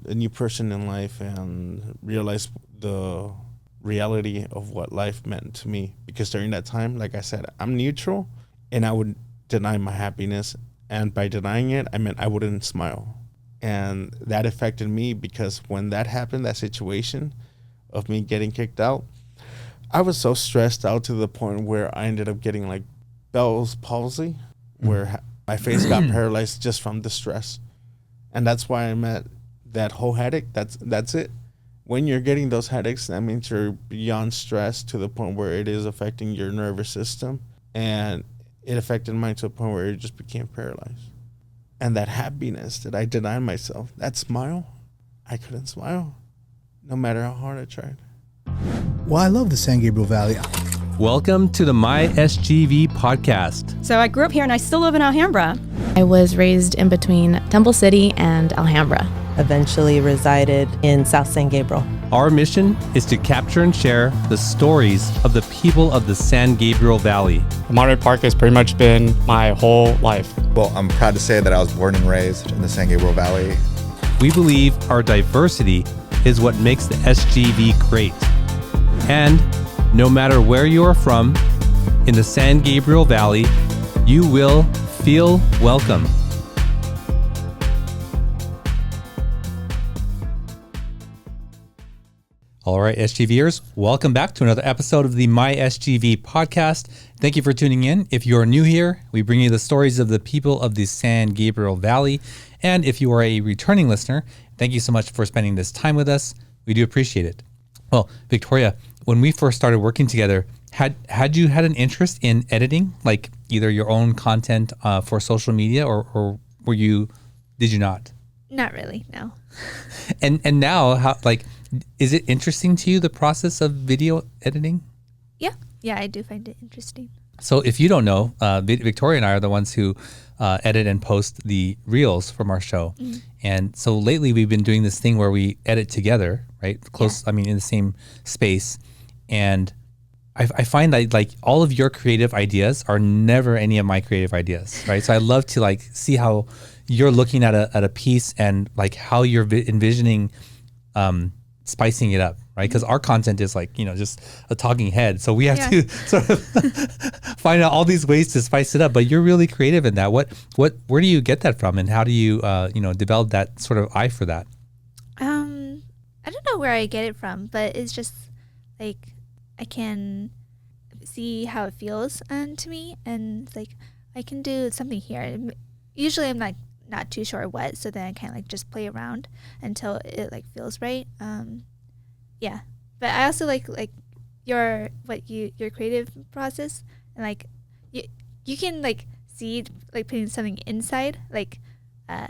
a new person in life and realized the reality of what life meant to me. Because during that time, like I said, I'm neutral and I would deny my happiness. And by denying it, I meant I wouldn't smile. And that affected me because when that happened, that situation of me getting kicked out, I was so stressed out to the point where I ended up getting like Bell's palsy, where my face got paralyzed just from the stress. And that's why I'm at that whole headache. That's it. When you're getting those headaches, that means you're beyond stress to the point where it is affecting your nervous system. And it affected mine to a point where it just became paralyzed. And that happiness that I denied myself, that smile, I couldn't smile, no matter how hard I tried. Well, I love the San Gabriel Valley. Welcome to the My SGV podcast. So I grew up here and I still live in Alhambra. I was raised in between Temple City and Alhambra. Eventually resided in South San Gabriel. Our mission is to capture and share the stories of the people of the San Gabriel Valley. Monterey Park has pretty much been my whole life. Well, I'm proud to say that I was born and raised in the San Gabriel Valley. We believe our diversity is what makes the SGV great. And no matter where you are from in the San Gabriel Valley, you will feel welcome. All right, SGVers, welcome back to another episode of the My SGV podcast. Thank you for tuning in. If you're new here, we bring you the stories of the people of the San Gabriel Valley. And if you are a returning listener, thank you so much for spending this time with us. We do appreciate it. Well, Victoria, when we first started working together, had you had an interest in editing, like either your own content for social media, or did you not? Not really, no. And now, how, like, is it interesting to you, the process of video editing? Yeah, I do find it interesting. So if you don't know, Victoria and I are the ones who edit and post the reels from our show. Mm-hmm. And so lately we've been doing this thing where we edit together, right? Close, yeah. I mean, in the same space. And I find that like all of your creative ideas are never any of my creative ideas, right? So I love to like see how you're looking at a piece and like how you're envisioning spicing it up, right? Because our content is like, just a talking head. So we have to sort of find out all these ways to spice it up. But you're really creative in that. Where do you get that from? And how do you, develop that sort of eye for that? I don't know where I get it from, but it's just like I can see how it feels to me. And like I can do something here. Usually I'm like not too sure what, so then I kind of like just play around until it like feels right. But I also like your creative process, and like you can like see like putting something inside, like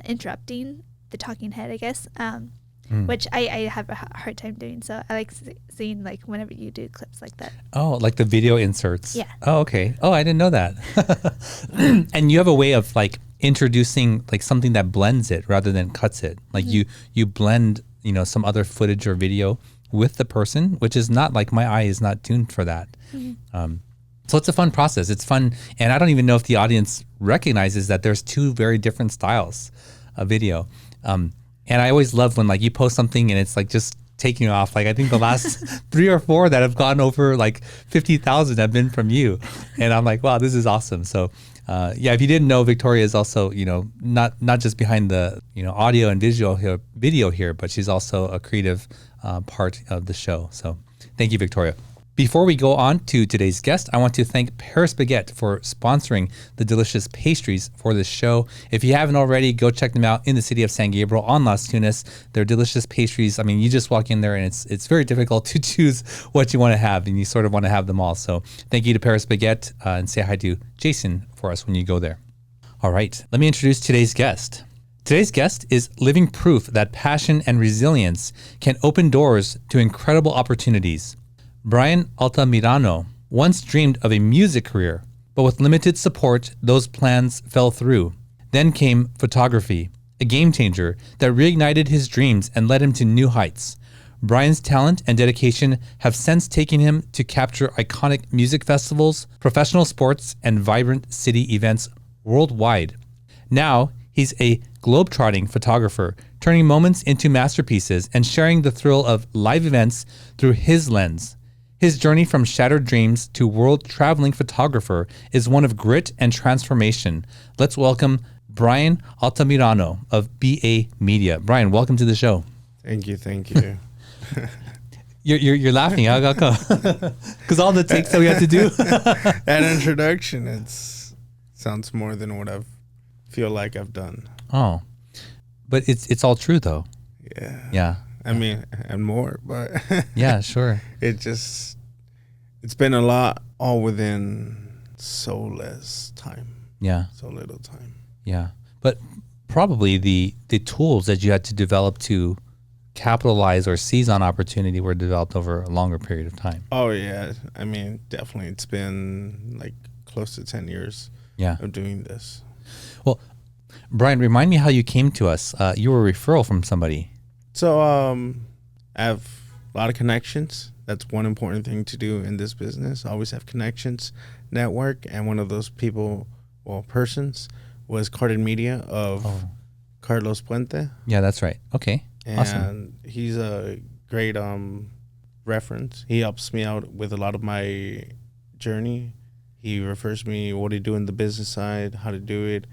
interrupting the talking head, I guess, which I have a hard time doing. So I like seeing like whenever you do clips like that. Oh, like the video inserts. Yeah. Oh, okay. Oh, I didn't know that. And you have a way of like introducing like something that blends it rather than cuts it. Like you blend, some other footage or video with the person, which is not like my eye is not tuned for that. Mm-hmm. So it's a fun process. It's fun. And I don't even know if the audience recognizes that there's two very different styles of video. And I always love when like you post something and it's like just taking off. Like I think the last 3 or 4 that have gone over like 50,000 have been from you. And I'm like, wow, this is awesome. So if you didn't know, Victoria is also, not just behind the, audio and video here, but she's also a creative part of the show. So thank you, Victoria. Before we go on to today's guest, I want to thank Paris Baguette for sponsoring the delicious pastries for this show. If you haven't already, go check them out in the city of San Gabriel on Las Tunas. They're delicious pastries. I mean, you just walk in there and it's very difficult to choose what you want to have, and you sort of want to have them all. So thank you to Paris Baguette, and say hi to Jason for us when you go there. All right, let me introduce today's guest. Today's guest is living proof that passion and resilience can open doors to incredible opportunities. Brayan Altamirano once dreamed of a music career, but with limited support, those plans fell through. Then came photography, a game changer that reignited his dreams and led him to new heights. Brayan's talent and dedication have since taken him to capture iconic music festivals, professional sports, and vibrant city events worldwide. Now, He's a globe-trotting photographer, turning moments into masterpieces and sharing the thrill of live events through his lens. His journey from shattered dreams to world-traveling photographer is one of grit and transformation. Let's welcome Brayan Altamirano of BA Media. Brayan, welcome to the show. Thank you. Thank you. You're laughing. How come? Because all the takes that we had to do. That introduction, sounds more than what I feel like I've done. Oh, but it's all true though. Yeah. Yeah. I mean, and more, but yeah, sure. It's been a lot all within so less time. Yeah. So little time. Yeah. But probably the tools that you had to develop to capitalize or seize on opportunity were developed over a longer period of time. Oh yeah. I mean, definitely it's been like close to 10 years of doing this. Well, Brayan, remind me how you came to us. You were a referral from somebody. So I have a lot of connections. That's one important thing to do in this business. Always have connections, network, and one of those persons was Carded Media of Carlos Puente. Yeah, that's right. Okay. And awesome. He's a great reference. He helps me out with a lot of my journey. He refers me what to do in the business side, how to do it,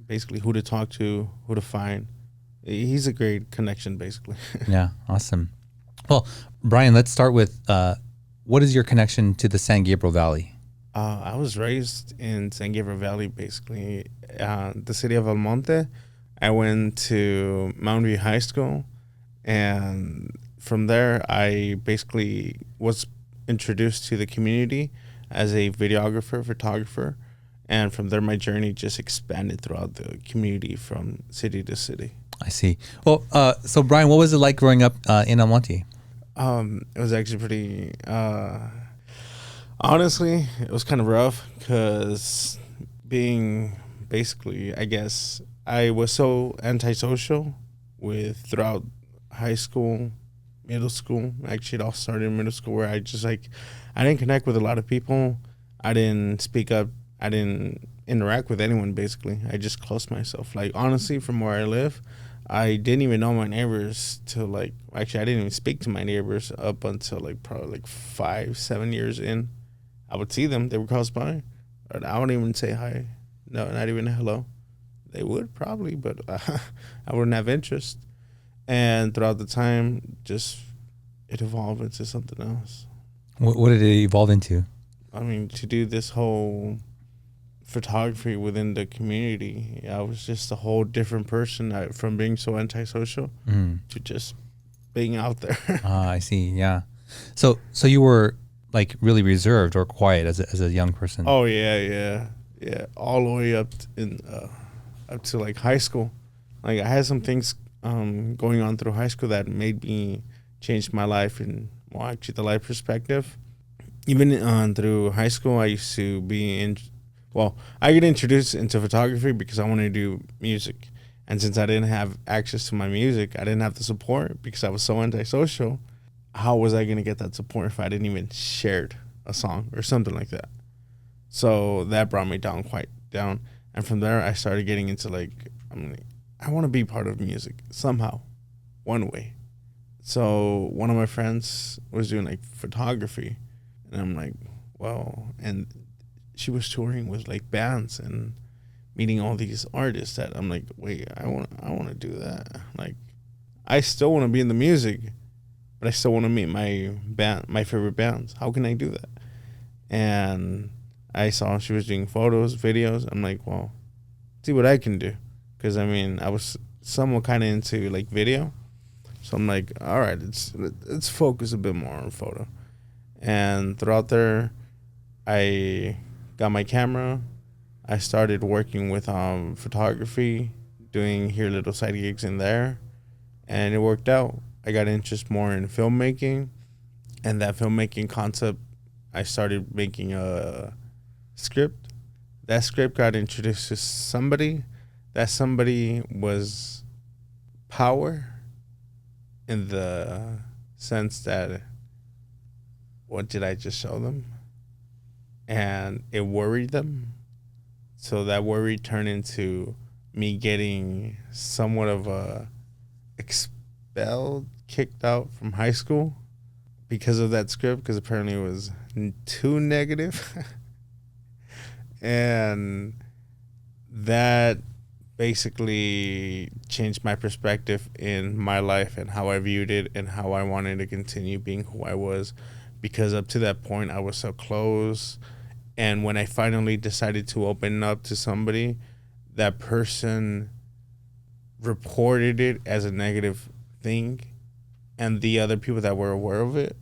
basically who to talk to, who to find. He's a great connection, basically. Yeah, awesome. Well, Brayan, let's start with what is your connection to the San Gabriel Valley? I was raised in San Gabriel Valley, basically. The city of El Monte. I went to Mountain View High School, and from there, I basically was introduced to the community as a videographer, photographer, and from there, my journey just expanded throughout the community from city to city. I see. Well, so Brayan, what was it like growing up in El Monte? It was actually pretty, honestly, it was kind of rough because being basically, I guess, I was so antisocial throughout high school, middle school. Actually, it all started in middle school where I didn't connect with a lot of people. I didn't speak up. I didn't interact with anyone, basically. I just closed myself. Like, honestly, from where I live, I didn't even know my neighbors till I didn't even speak to my neighbors up until probably 5-7 years in. I would see them. They would cross by. But I wouldn't even say hi. No, not even hello. They would probably, but I wouldn't have interest. And throughout the time, just it evolved into something else. What did it evolve into? I mean, to do this whole photography within the community, I was just a whole different person from being so antisocial to just being out there. I see. Yeah. So you were really reserved or quiet as a young person. Oh yeah, all the way up to high school. I had some things going on through high school that made me change my life in the life perspective. Even through high school, I used to be I get introduced into photography because I wanted to do music. And since I didn't have access to my music, I didn't have the support because I was so antisocial. How was I going to get that support if I didn't even share a song or something like that? So that brought me quite down. And from there, I started getting into I want to be part of music somehow, one way. So one of my friends was doing photography. And I'm like, and she was touring with bands and meeting all these artists that I'm like, wait, I want to do that. I still want to be in the music, but I still want to meet my favorite bands. How can I do that? And I saw she was doing photos, videos. I'm like, see what I can do. Because, I was somewhat kind of into video. So I'm like, all right, let's focus a bit more on photo. And throughout there, I got my camera. I started working with photography, doing here little side gigs in there, and it worked out. I got interest more in filmmaking, and that filmmaking concept, I started making a script. That script got introduced to somebody. That somebody was power in the sense that, what did I just show them? And it worried them. So that worry turned into me getting somewhat of kicked out from high school because of that script, because apparently it was too negative. And that basically changed my perspective in my life and how I viewed it and how I wanted to continue being who I was, because up to that point I was so close. And when I finally decided to open up to somebody, that person reported it as a negative thing, and the other people that were aware of it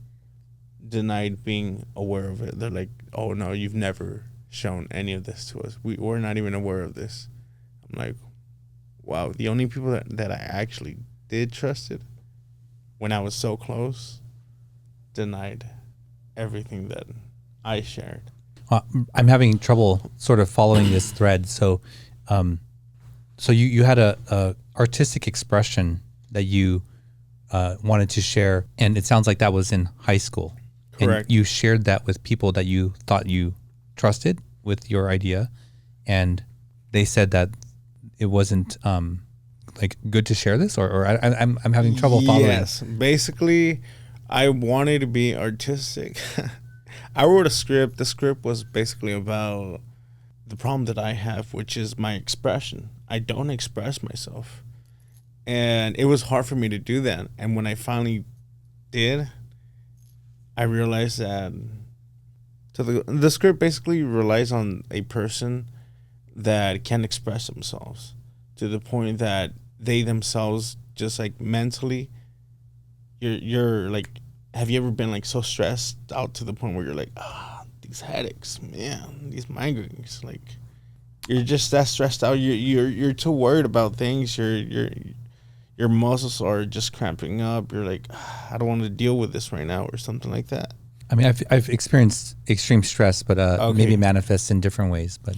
denied being aware of it. They're like, oh no, you've never shown any of this to us. We're not even aware of this. I'm like, wow, the only people that I actually did trust it when I was so close denied everything that I shared. I'm having trouble sort of following this thread. So you had a artistic expression that you wanted to share, and it sounds like that was in high school. Correct. And you shared that with people that you thought you trusted with your idea, and they said that it wasn't like good to share this, or I'm having trouble following. Yes, basically, I wanted to be artistic. I wrote a script. The script was basically about the problem that I have, which is my expression. I don't express myself, and it was hard for me to do that. And when I finally did, I realized that the script basically relies on a person that can express themselves to the point that they themselves, just like mentally, you're like, have you ever been like so stressed out to the point where you're like, these headaches, man, these migraines, like you're just that stressed out. You're too worried about things. Your muscles are just cramping up. You're like, I don't want to deal with this right now, or something like that. I mean, I've experienced extreme stress, but maybe manifests in different ways. But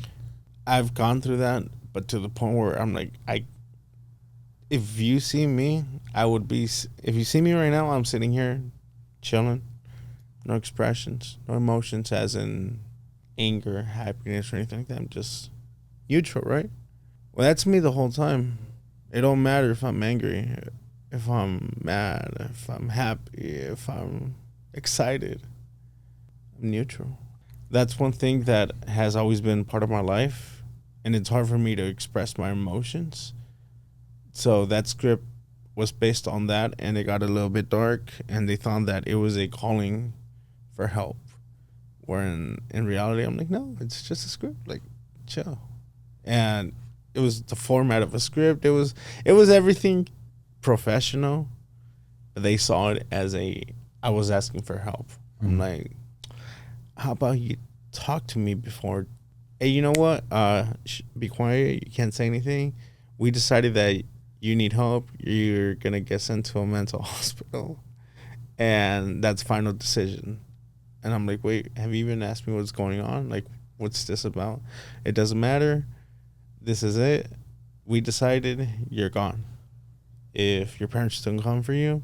I've gone through that, but to the point where I'm like, if you see me, if you see me right now, I'm sitting here chilling, no expressions, no emotions, as in anger, happiness, or anything like that. I'm just neutral, right? Well, that's me the whole time. It don't matter if I'm angry, if I'm mad, if I'm happy, if I'm excited. I'm neutral. That's one thing that has always been part of my life, and it's hard for me to express my emotions. So that script was based on that, and it got a little bit dark, and they thought that it was a calling for help. Where in reality, I'm like, no, it's just a script, like, chill. And it was the format of a script. It was everything professional, but they saw it as I was asking for help. I'm like, how about you talk to me before? Hey, you know what? Be quiet. You can't say anything. We decided that you need help. You're going to get sent to a mental hospital. And that's final decision. And I'm like, wait, have you even asked me what's going on? Like, what's this about? It doesn't matter. This is it. We decided you're gone. If your parents don't come for you,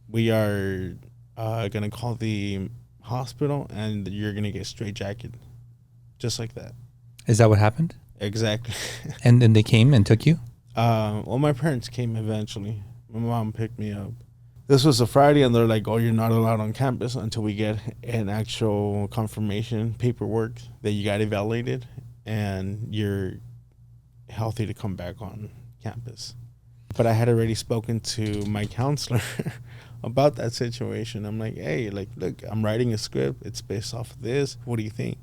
we are going to call the hospital, and you're going to get straitjacketed. Just like that. Is that what happened? Exactly. And then they came and took you? Well, my parents came eventually. My mom picked me up. This was a Friday, and they're like, oh, you're not allowed on campus until we get an actual confirmation paperwork that you got evaluated and you're healthy to come back on campus. But I had already spoken to my counselor about that situation. I'm like, hey, like, look, I'm writing a script. It's based off of this. What do you think?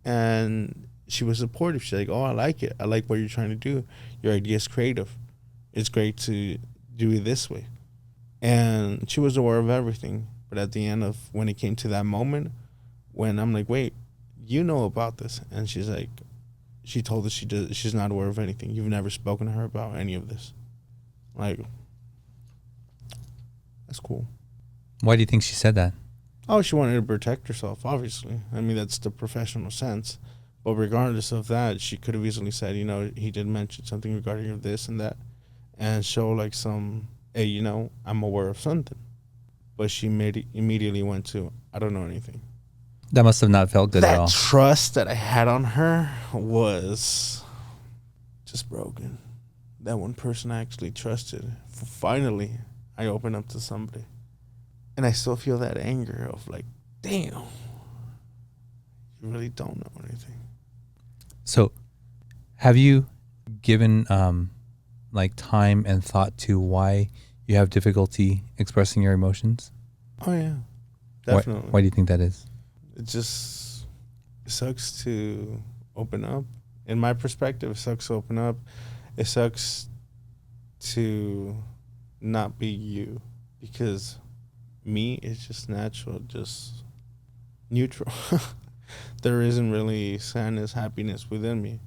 And she was supportive. She's like, oh, I like it. I like what you're trying to do. Your idea is creative. It's great to do it this way. And she was aware of everything. But at the end of when it came to that moment, when I'm like, wait, you know about this. And she's like, she told us she's not aware of anything. You've never spoken to her about any of this. Like, that's cool. Why do you think she said that? Oh, she wanted to protect herself, obviously. I mean, that's the professional sense. But regardless of that, she could have easily said, you know, he did mention something regarding of this and that, and show like some, hey, you know, I'm aware of something. But she immediately went to, I don't know anything. That must have not felt good at all. That trust that I had on her was just broken. That one person I actually trusted. Finally, I open up to somebody. And I still feel that anger of like, damn, you really don't know anything. So have you given like time and thought to why you have difficulty expressing your emotions? Oh, yeah, definitely. Why do you think that is? It sucks to open up. In my perspective, it sucks to open up. It sucks to not be you, because me is just natural, just neutral. There isn't really sadness, happiness within me.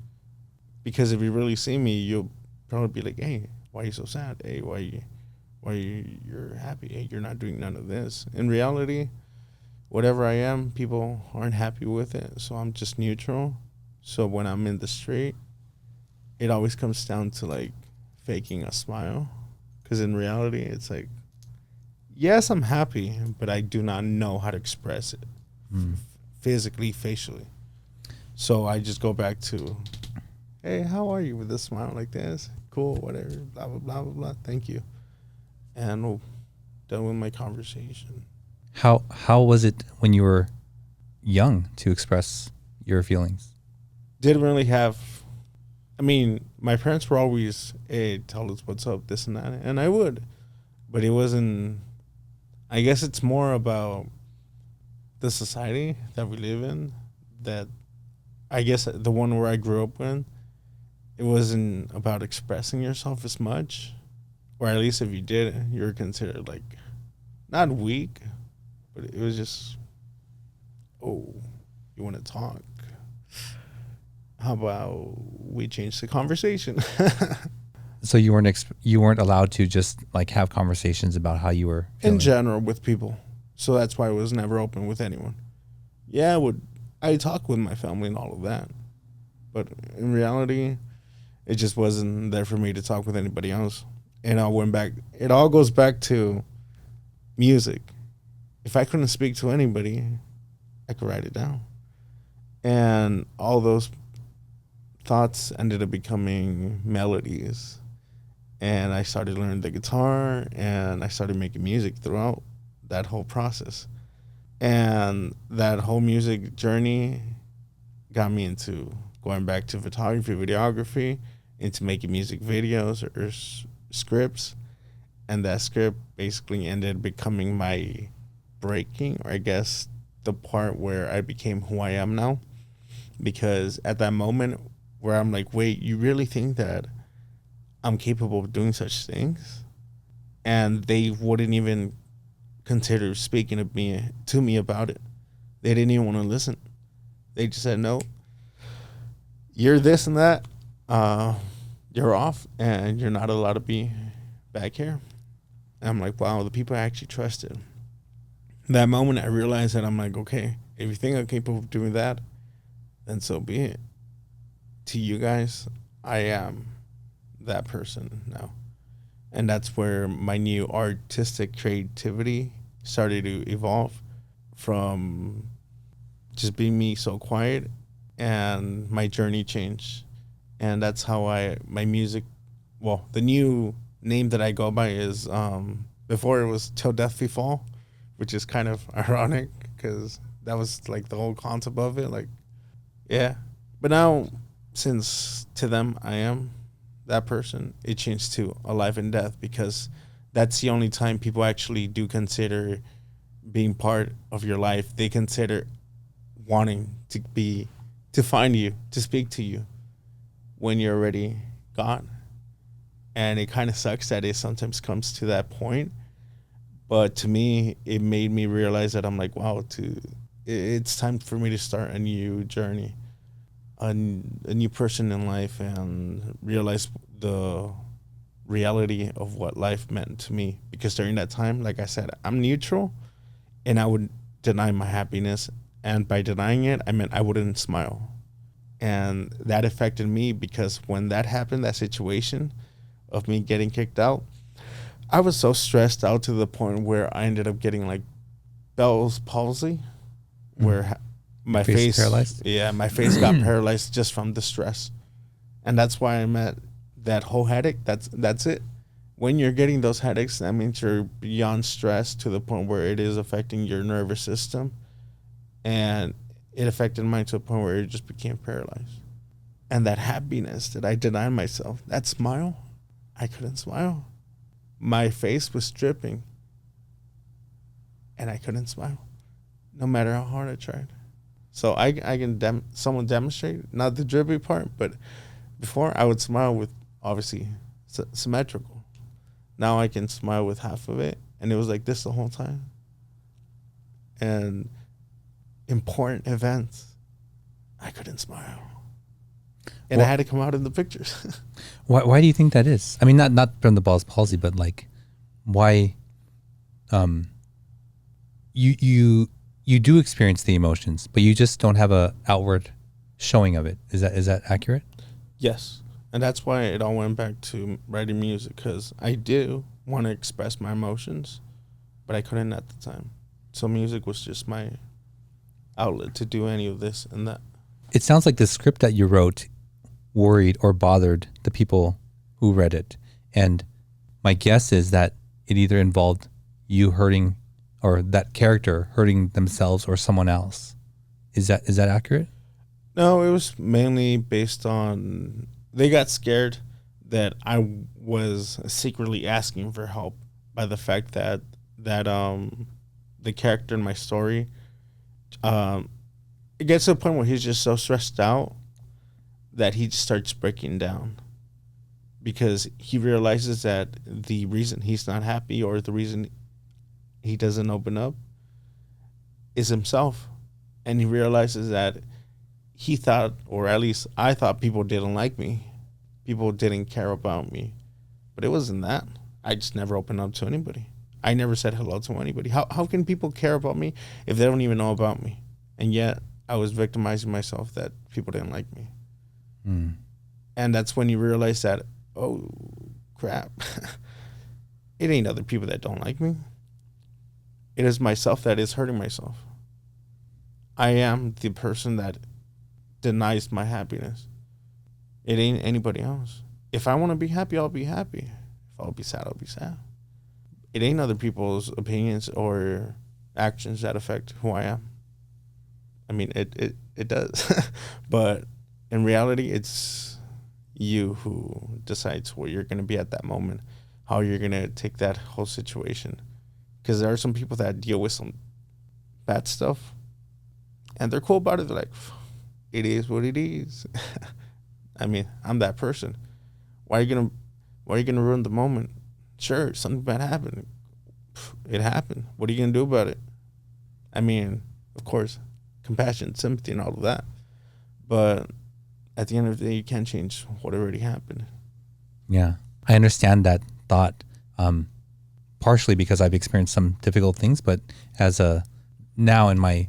Because if you really see me, you'll probably be like, hey, why are you so sad? Hey, you're happy? Hey, you're not doing none of this. In reality, whatever I am, people aren't happy with it. So I'm just neutral. So when I'm in the street, it always comes down to like faking a smile. Because in reality, it's like, yes, I'm happy, but I do not know how to express it physically, facially. So I just go back to, hey, how are you, with a smile like this? Cool, whatever, blah, blah, blah, blah, blah. Thank you. And done with my conversation. How was it when you were young to express your feelings? Didn't really have, I mean, my parents were always, hey, tell us what's up, this and that. And I would. But it wasn't, I guess it's more about the society that we live in, that I guess the one where I grew up in, it wasn't about expressing yourself as much. Or at least if you did, you were considered like, not weak, but it was just, oh, you want to talk? How about we change the conversation? So you weren't allowed to just like have conversations about how you were feeling? In general with people. So that's why I was never open with anyone. Yeah, I talk with my family and all of that. But in reality, it just wasn't there for me to talk with anybody else. And I went back. It all goes back to music. If I couldn't speak to anybody, I could write it down. And all those thoughts ended up becoming melodies. And I started learning the guitar, and I started making music throughout that whole process. And that whole music journey got me into going back to photography, videography, into making music videos or scripts. And that script basically ended up becoming my breaking, or I guess the part where I became who I am now. Because at that moment where I'm like, wait, you really think that I'm capable of doing such things? And they wouldn't even consider speaking to me about it. They didn't even want to listen. They just said, no, you're this and that. You're off, and you're not allowed to be back here. And I'm like, wow, the people I actually trusted. That moment I realized that I'm like, okay, if you think I'm capable of doing that, then so be it. To you guys, I am that person now. And that's where my new artistic creativity started to evolve, from just being me so quiet, and my journey changed. And that's how my music, well, the new name that I go by is, before it was Till Death We Fall, which is kind of ironic because that was like the whole concept of it. Like, yeah. But now, since to them I am that person, it changed to a life and death, because that's the only time people actually do consider being part of your life. They consider wanting to find you, to speak to you when you're already gone. And it kind of sucks that it sometimes comes to that point. But to me, it made me realize that I'm like, wow, it's time for me to start a new journey, a new person in life, and realize the reality of what life meant to me. Because during that time, like I said, I'm neutral, and I would deny my happiness. And by denying it, I meant I wouldn't smile. And that affected me, because when that happened, that situation of me getting kicked out, I was so stressed out to the point where I ended up getting like Bell's palsy, where my face paralyzed. Yeah, my face got paralyzed just from the stress. And that's why I'm at that whole headache. That's it. When you're getting those headaches, that means you're beyond stress to the point where it is affecting your nervous system. And it affected mine to a point where it just became paralyzed. And that happiness that I denied myself, that smile, I couldn't smile. My face was dripping. And I couldn't smile, no matter how hard I tried. So I can someone demonstrate, not the dripping part, but before I would smile with, obviously, symmetrical. Now I can smile with half of it, and it was like this the whole time. And important events, I couldn't smile. And I had to come out in the pictures. Why do you think that is? I mean, not from the Bell's palsy, but like, why? You do experience the emotions, but you just don't have a outward showing of it. Is that accurate? Yes. And that's why it all went back to writing music, because I do want to express my emotions, but I couldn't at the time. So music was just my outlet to do any of this and that. It sounds like the script that you wrote worried or bothered the people who read it. And my guess is that it either involved you hurting, or that character hurting themselves or someone else. Is that accurate? No, it was mainly based on, they got scared that I was secretly asking for help by the fact that the character in my story, it gets to a point where he's just so stressed out that he just starts breaking down, because he realizes that the reason he's not happy, or the reason he doesn't open up, is himself. And he realizes that he thought, or at least I thought, people didn't like me. People didn't care about me. But it wasn't that. I just never opened up to anybody. I never said hello to anybody. How can people care about me if they don't even know about me? And yet I was victimizing myself that people didn't like me. Mm. And that's when you realize that, oh, crap. It ain't other people that don't like me. It is myself that is hurting myself. I am the person that denies my happiness. It ain't anybody else. If I want to be happy, I'll be happy. If I'll be sad, I'll be sad. It ain't other people's opinions or actions that affect who I am. I mean, it does. But in reality, it's you who decides where you're going to be at that moment, how you're going to take that whole situation. Because there are some people that deal with some bad stuff, and they're cool about it. They're like, it is what it is. I mean, I'm that person. Why are you gonna ruin the moment? Sure, something bad happened. It happened. What are you gonna do about it? I mean, of course, compassion, sympathy, and all of that. But at the end of the day, you can't change what already happened. Yeah, I understand that thought. Partially because I've experienced some difficult things, but now in my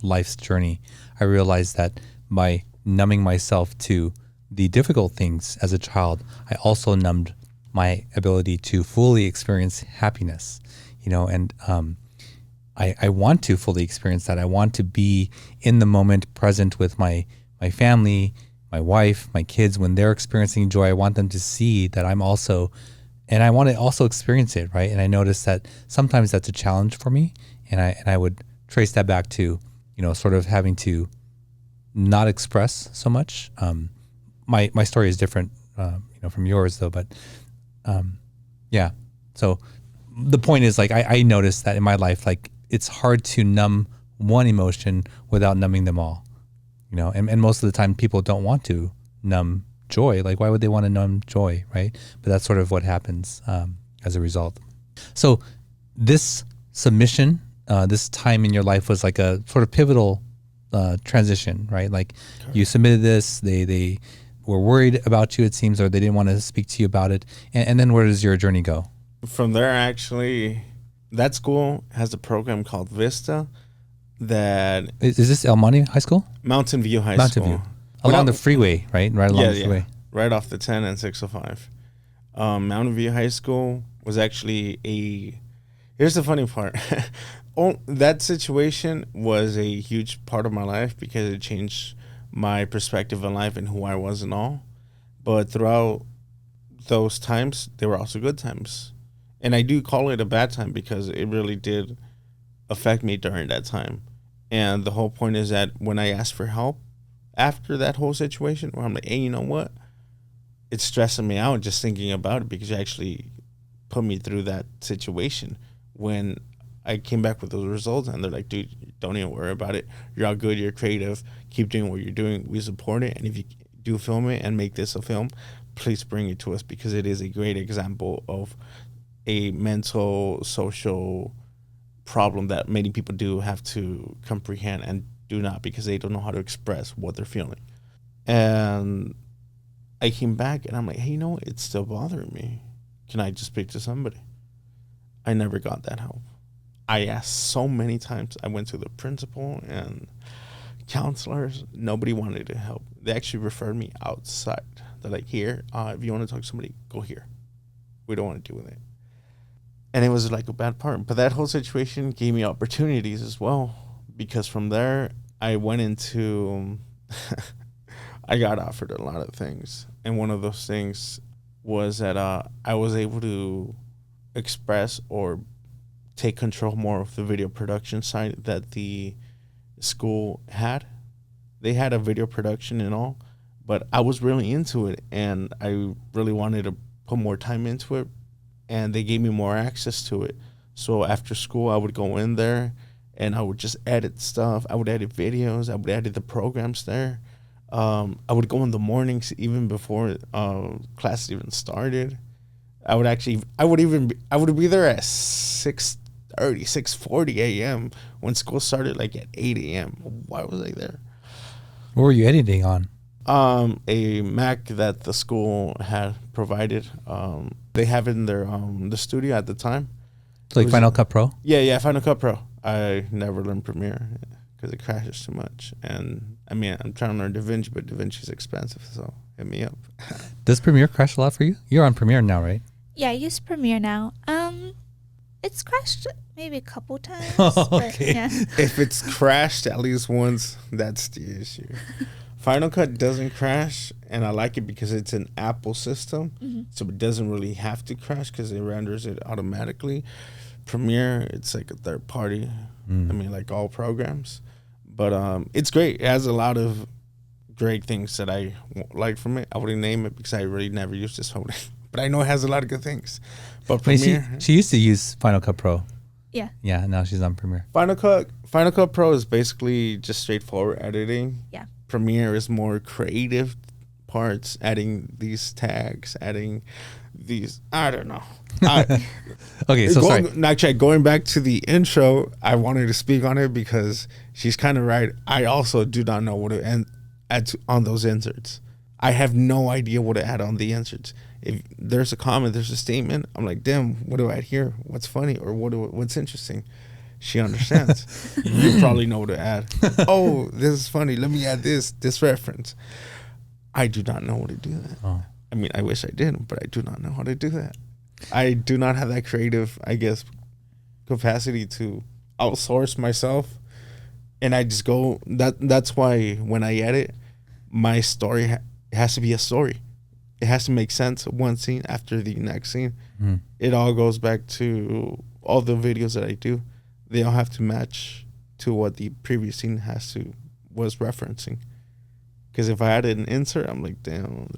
life's journey, I realized that by numbing myself to the difficult things as a child, I also numbed my ability to fully experience happiness, and I want to fully experience that. I want to be in the moment, present with my family, my wife, my kids. When they're experiencing joy, I want them to see that I'm also, and I want to also experience it, right? And I noticed that sometimes that's a challenge for me, and I would trace that back to, sort of having to not express so much. My story is different, from yours though, but yeah. So the point is, like, I noticed that in my life, like, it's hard to numb one emotion without numbing them all, and most of the time people don't want to numb joy. Like, why would they want to numb joy, right? But that's sort of what happens as a result. So this submission, this time in your life was like a sort of pivotal transition, right? Like, you submitted this, they were worried about you, it seems, or they didn't want to speak to you about it. And then where does your journey go? From there, actually, that school has a program called Vista that... Is this El Monte High School? Mountain View High Mountain School. View. Along the freeway, right? Right along the freeway. Right off the 10 and 605. Mountain View High School was actually here's the funny part. That situation was a huge part of my life because it changed my perspective on life and who I was and all. But throughout those times, they were also good times. And I do call it a bad time because it really did affect me during that time. And the whole point is that when I asked for help after that whole situation, where I'm like, hey, you know what? It's stressing me out just thinking about it because you actually put me through that situation. When I came back with those results and they're like, dude, don't even worry about it. You're all good. You're creative. Keep doing what you're doing. We support it. And if you do film it and make this a film, please bring it to us because it is a great example of a mental, social problem that many people do have to comprehend and do not because they don't know how to express what they're feeling. And I came back and I'm like, hey, you know what? It's still bothering me. Can I just speak to somebody? I never got that help. I asked so many times. I went to the principal and counselors. Nobody wanted to help. They actually referred me outside. They're like, here, if you want to talk to somebody, go here. We don't want to deal with it. And it was like a bad part. But that whole situation gave me opportunities as well. Because from there, I went into... I got offered a lot of things. And one of those things was that I was able to express or take control more of the video production side that the school had. They had a video production and all, but I was really into it and I really wanted to put more time into it, and they gave me more access to it. So after school, I would go in there and I would just edit stuff. I would edit videos. I would edit the programs there. I would go in the mornings even before class even started. I would be there at 6:30, 6:40 a.m. when school started, like at 8 a.m. Why was I there? What were you editing on? A Mac that the school had provided. They have it in their the studio at the time. So like Final Cut Pro? Yeah, Final Cut Pro. I never learned Premiere because it crashes too much. And I mean, I'm trying to learn DaVinci, but DaVinci's expensive, so hit me up. Does Premiere crash a lot for you? You're on Premiere now, right? Yeah, I use Premiere now. It's crashed maybe a couple times. Okay. But yeah. If it's crashed at least once, that's the issue. Final Cut doesn't crash, and I like it because it's an Apple system, so it doesn't really have to crash because it renders it automatically. Premiere, it's like a third party. I mean, like all programs. But it's great. It has a lot of great things that I like from it. I wouldn't name it because I really never used this whole thing. But I know it has a lot of good things. But Premiere... She used to use Final Cut Pro. Yeah. Yeah, now she's on Premiere. Final Cut Pro is basically just straightforward editing. Yeah. Premiere is more creative parts, adding these tags, adding these... I don't know. Okay, so sorry. Actually, going back to the intro, I wanted to speak on it because she's kind of right. I also do not know what to add on those inserts. I have no idea what to add on the inserts. If there's a comment, there's a statement, I'm like, damn, what do I add here? What's funny or what's interesting? She understands. You probably know what to add. Oh, this is funny. Let me add this reference. I do not know what to do that. Oh. I mean, I wish I did, but I do not know how to do that. I do not have that creative, I guess, capacity to outsource myself. And I just go, that's why when I edit, my story has to be a story. It has to make sense one scene after the next scene. It all goes back to all the videos that I do. They all have to match to what the previous scene was referencing. Because if I added an insert, I'm like, damn,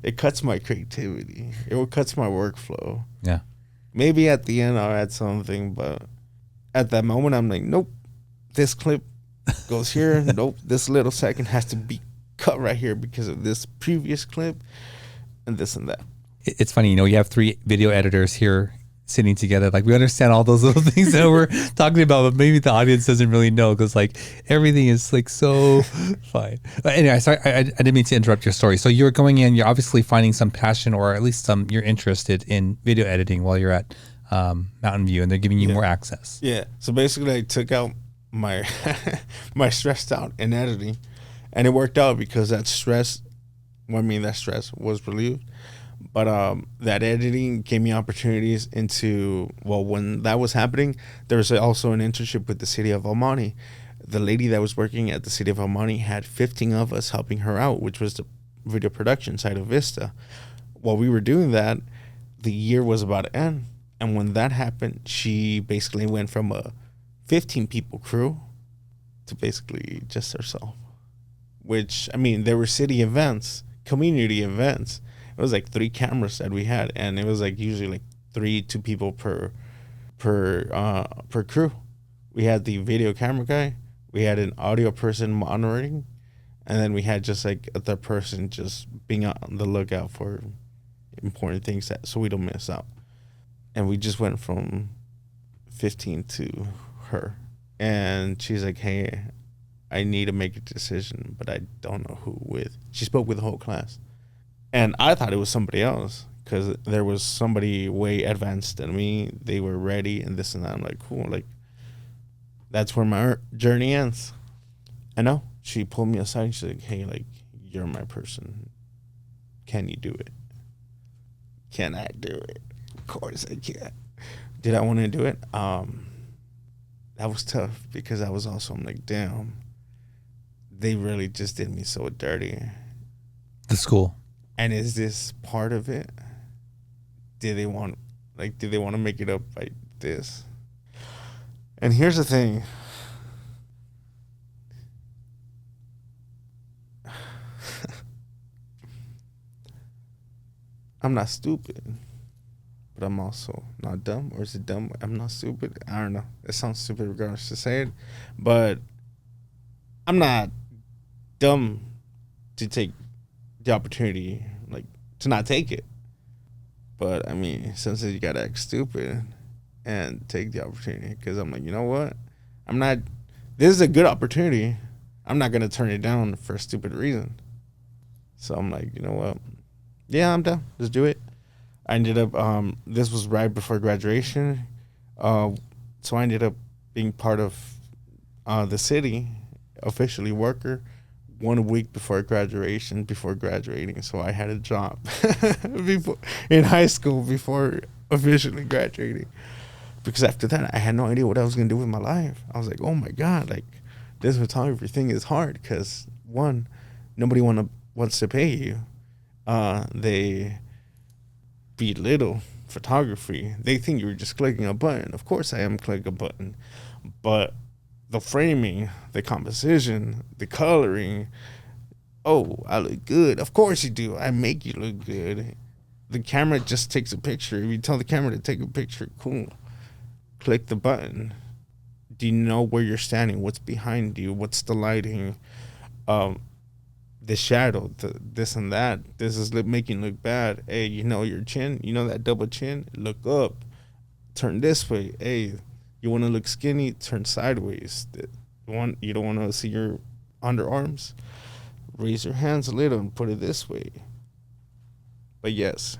it cuts my creativity. It cuts my workflow. Yeah. Maybe at the end I'll add something, but at that moment I'm like, nope, this clip goes here. Nope, this little second has to be cut right here because of this previous clip and this and that. It's funny, you have 3 video editors here sitting together. Like, we understand all those little things that we're talking about, but maybe the audience doesn't really know because like everything is like so fine. But anyway, sorry, I didn't mean to interrupt your story. So you're going in, you're obviously finding some passion, or at least you're interested in video editing while you're at Mountain View, and they're giving you more access. Yeah. So basically I took out my my stressed out in editing, and it worked out because that stress was relieved. But that editing gave me opportunities into, when that was happening, there was also an internship with the city of El Monte. The lady that was working at the city of El Monte had 15 of us helping her out, which was video production side of Vista. While we were doing that, the year was about to end. And when that happened, she basically went from a 15 people crew to basically just herself. Which, I mean, there were city events, community events. It was like 3 cameras that we had, and it was like usually like 2 people per crew. We had the video camera guy, we had an audio person monitoring, and then we had just like a third person just being on the lookout for important things so we don't miss out. And we just went from 15 to her, and she's like, hey, I need to make a decision, but I don't know who with. She spoke with the whole class. And I thought it was somebody else because there was somebody way advanced than me. They were ready and this and that. I'm like, cool. Like, that's where my journey ends. I know. She pulled me aside. She's like, hey, like, you're my person. Can you do it? Can I do it? Of course I can. Did I want to do it? That was tough because I was also, I'm like, damn, they really just did me so dirty. The school. And is this part of it? Did they want to make it up like this? And here's the thing. I'm not stupid, but I'm also not dumb. Or is it dumb? I'm not stupid. I don't know. It sounds stupid regardless to say it, but I'm not dumb to take the opportunity, like, to not take it. But I mean, since you gotta act stupid and take the opportunity, because I'm like, you know what? This is a good opportunity. I'm not gonna turn it down for a stupid reason. So I'm like, you know what? Yeah, I'm down. Let's do it. I ended up, this was right before graduation. So I ended up being part of the city, officially worker, 1 week before graduating. So I had a job in high school before officially graduating. Because after that, I had no idea what I was going to do with my life. I was like, oh my God, like, this photography thing is hard because, one, nobody wants to pay you. They belittle photography. They think you're just clicking a button. Of course I am clicking a button. But the framing, the composition, the coloring, oh, I look good. Of course you do. I make you look good. The camera just takes a picture. If you tell the camera to take a picture, cool. Click the button. Do you know where you're standing? What's behind you? What's the lighting? The shadow, this and that. This is making you look bad. Hey, you know your chin? You know that double chin? Look up. Turn this way. Hey, you want to look skinny? Turn sideways. You don't want to see your underarms? Raise your hands a little and put it this way. But yes,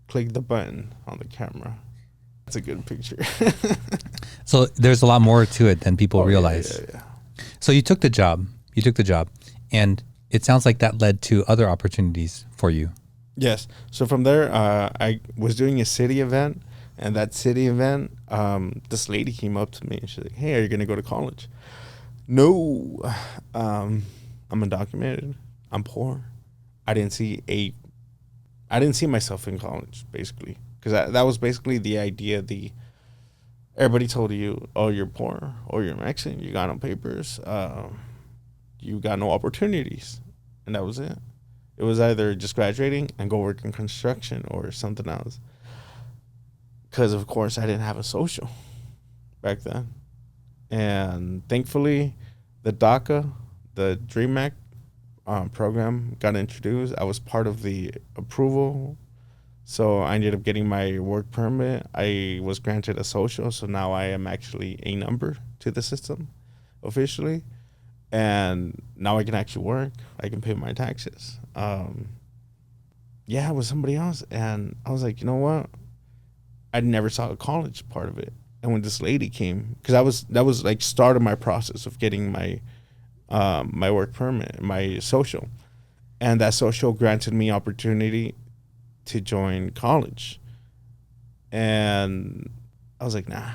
click the button on the camera. That's a good picture. So there's a lot more to it than people realize. Yeah. So you took the job, and it sounds like that led to other opportunities for you. Yes. So from there, I was doing a city event, and that city event, this lady came up to me and she's like, hey, are you going to go to college? No. I'm undocumented. I'm poor. I didn't see myself in college, basically. Because that was basically the idea. Everybody told you, oh, you're poor, or you're Mexican, you got no papers, you got no opportunities. And that was it. It was either just graduating and go work in construction or something else. Because, of course, I didn't have a social back then. And thankfully, the DACA, the Dream Act program got introduced. I was part of the approval. So I ended up getting my work permit. I was granted a social, so now I am actually a number to the system officially. And now I can actually work. I can pay my taxes. Yeah, it was somebody else. And I was like, you know what? I never saw a college part of it. And when this lady came, because that was like start of my process of getting my my work permit, my social. And that social granted me opportunity to join college. And I was like, nah,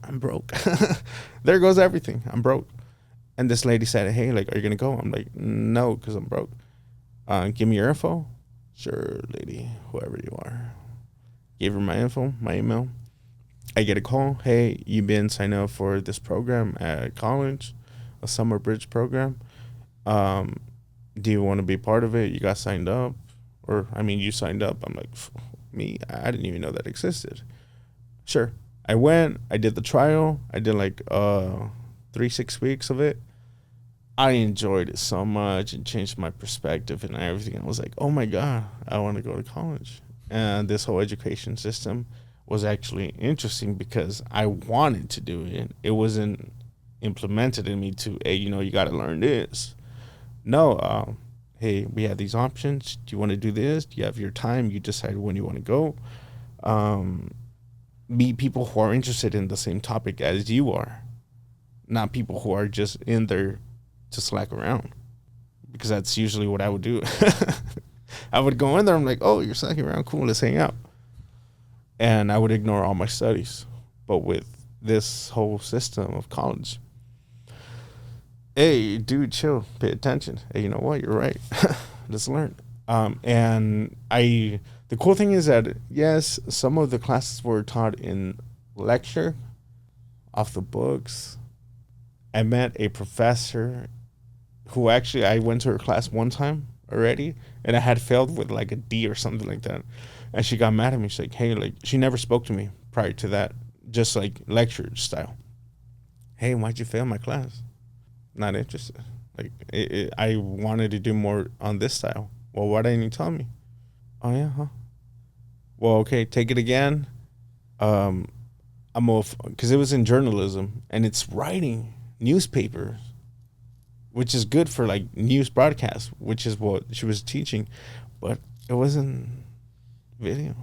I'm broke. There goes everything. I'm broke. And this lady said, hey, like, are you going to go? I'm like, no, because I'm broke. Give me your info. Sure, lady, whoever you are. Gave her my info, my email. I get a call. Hey, you've been signed up for this program at college, a summer bridge program. Do you want to be part of it? You got signed up. Or, I mean, you signed up. I'm like, me? I didn't even know that existed. Sure. I went. I did the trial. I did like 3-6 weeks of it. I enjoyed it so much and changed my perspective and everything. I was like, oh my God, I want to go to college. And this whole education system was actually interesting because I wanted to do it. It wasn't implemented in me to, hey, you got to learn this. No, hey, we have these options. Do you want to do this? Do you have your time? You decide when you want to go. Meet people who are interested in the same topic as you are, not people who are just in there to slack around, because that's usually what I would do. I would go in there. I'm like, oh, you're slacking around. Cool. Let's hang out. And I would ignore all my studies. But with this whole system of college, hey, dude, chill, pay attention. Hey, you know what? You're right. Let's learn. And the cool thing is that, yes, some of the classes were taught in lecture, off the books. I met a professor who actually, I went to her class one time already, and I had failed with like a D or something like that. And she got mad at me. She's like, hey, like, she never spoke to me prior to that, just like lecture style. Hey, why'd you fail my class? Not interested. Like, I wanted to do more on this style. Well, why didn't you tell me? Oh, yeah, huh? Well, okay, take it again. Because it was in journalism, and it's writing newspapers, which is good for like news broadcasts, which is what she was teaching, but it wasn't video.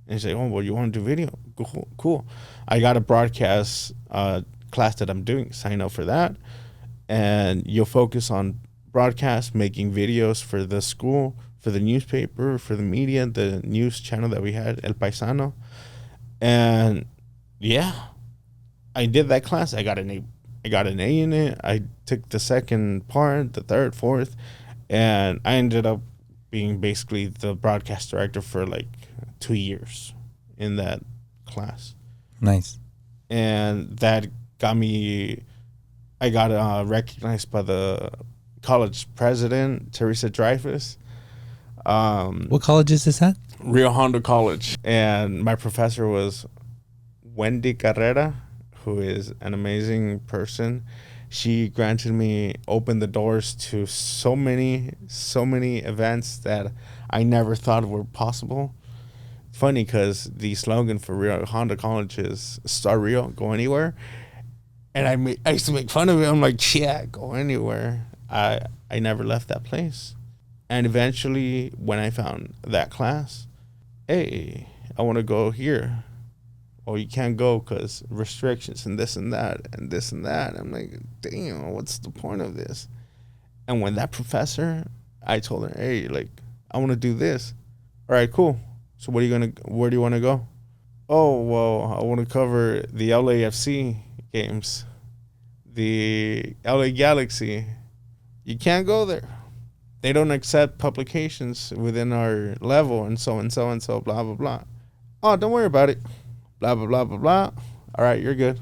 And she's like, oh, well, you want to do video? Cool. I got a broadcast class that I'm doing. Sign up for that. And you'll focus on broadcast, making videos for the school, for the newspaper, for the media, the news channel that we had, El Paisano. And yeah, I did that class. I got an A in it. I took the second part, the third, fourth, and I ended up being basically the broadcast director for like 2 years in that class. Nice. And that got me, I got recognized by the college president, Teresa Dreyfus. What college is this at? Rio Hondo College. And my professor was Wendy Carrera, who is an amazing person. She opened the doors to so many events that I never thought were possible. Funny, because the slogan for Rio Hondo College is "Start Rio, Go Anywhere," and I used to make fun of it. I'm like, yeah, go anywhere. I never left that place, and eventually, when I found that class, hey, I want to go here. Oh, you can't go because restrictions and this and that and this and that. I'm like, damn, what's the point of this? And when that professor, I told her, hey, like, I want to do this. All right, cool. So where do you want to go? Oh, well, I want to cover the LAFC games, the LA Galaxy. You can't go there. They don't accept publications within our level and so, blah, blah, blah. Oh, don't worry about it. Blah, blah, blah, blah, blah. All right, you're good.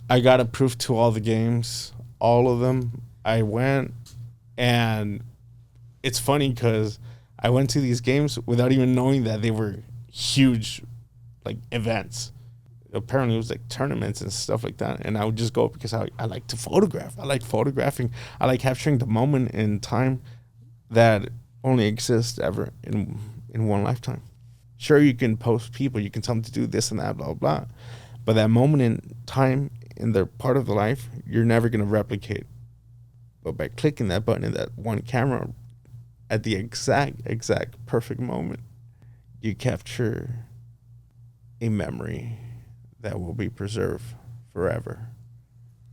I got approved to all the games, all of them. I went, and it's funny because I went to these games without even knowing that they were huge, like, events. Apparently, it was like tournaments and stuff like that. And I would just go because I like to photograph. I like photographing. I like capturing the moment in time that only exists ever in one lifetime. Sure, you can post people, you can tell them to do this and that, blah, blah, blah. But that moment in time in their part of the life, you're never going to replicate. But by clicking that button in that one camera at the exact perfect moment, you capture a memory that will be preserved forever.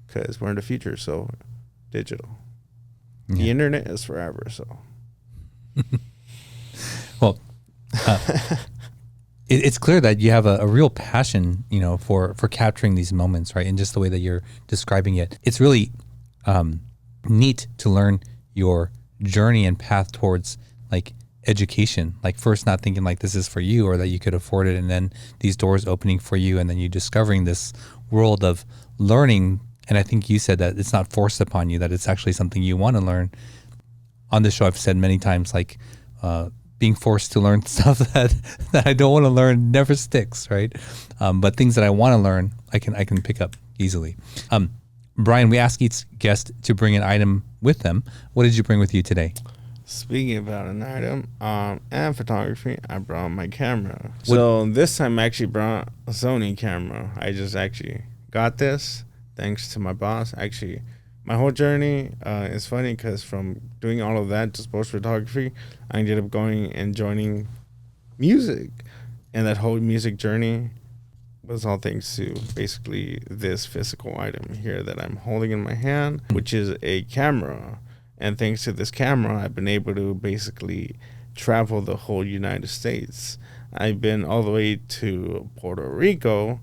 Because we're in the future, so digital. Yeah. The internet is forever, so. Well, it's clear that you have a real passion, for capturing these moments, right? And just the way that you're describing it, it's really neat to learn your journey and path towards like education, like first not thinking like this is for you or that you could afford it, and then these doors opening for you, and then you discovering this world of learning. And I think you said that it's not forced upon you, that it's actually something you want to learn. On this show, I've said many times, like being forced to learn stuff that I don't want to learn never sticks, right? But things that I want to learn, I can pick up easily. Brayan, we ask each guest to bring an item with them. What did you bring with you today? Speaking about an item and photography, I brought my camera. So this time I actually brought a Sony camera. I just actually got this thanks to my boss. Actually, my whole journey is funny because from doing all of that to sports photography, I ended up going and joining music. And that whole music journey was all thanks to basically this physical item here that I'm holding in my hand, which is a camera. And thanks to this camera, I've been able to basically travel the whole United States. I've been all the way to Puerto Rico,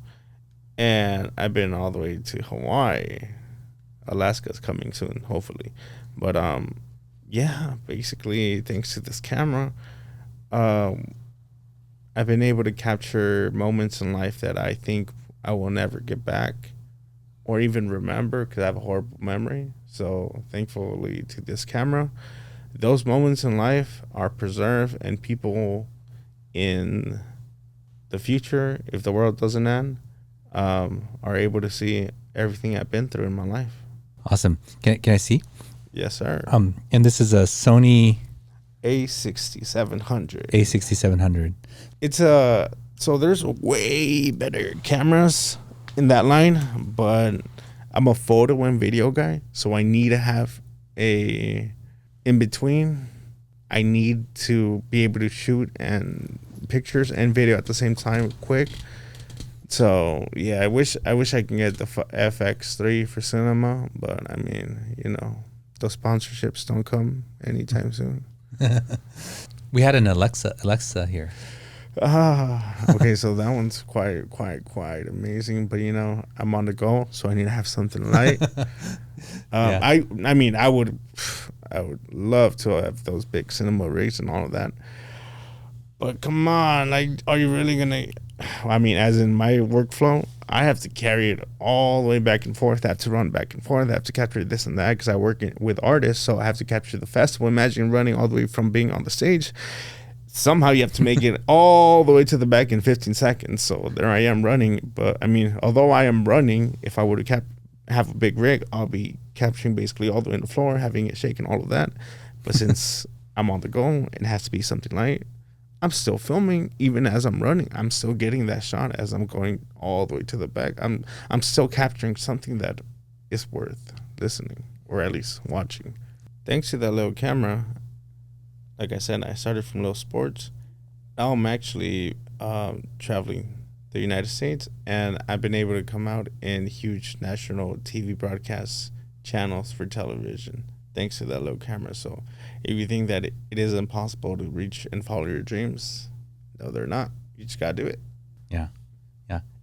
and I've been all the way to Hawaii. Alaska's coming soon, hopefully. But yeah, basically thanks to this camera, I've been able to capture moments in life that I think I will never get back or even remember because I have a horrible memory. So thankfully to this camera, those moments in life are preserved, and people in the future, if the world doesn't end, are able to see everything I've been through in my life. Awesome. Can I see? Yes, sir. And this is a Sony A6700. A6700. It's so there's way better cameras in that line, but I'm a photo and video guy, so I need to have a in between. I need to be able to shoot and pictures and video at the same time quick. So yeah, I wish I can get the FX3 for cinema, but I mean, you know, those sponsorships don't come anytime soon. We had an Alexa here. Okay, so that one's quite amazing. But you know, I'm on the go, so I need to have something light. Yeah. I mean, I would love to have those big cinema rigs and all of that. But come on, like, are you really gonna? I mean, as in my workflow, I have to carry it all the way back and forth. I have to run back and forth. I have to capture this and that because I work with artists, so I have to capture the festival. Imagine running all the way from being on the stage. Somehow you have to make it all the way to the back in 15 seconds. So there I am running. But I mean, although I am running, if I were to have a big rig, I'll be capturing basically all the way on the floor, having it shaking, all of that. But since I'm on the go, it has to be something light. I'm still filming even as I'm running. I'm still getting that shot as I'm going all the way to the back. I'm still capturing something that is worth listening or at least watching. Thanks to that little camera, like I said, I started from little sports. Now I'm actually traveling the United States, and I've been able to come out in huge national TV broadcast channels for television thanks to that little camera. So if you think that it is impossible to reach and follow your dreams, no, they're not. You just gotta do it. Yeah.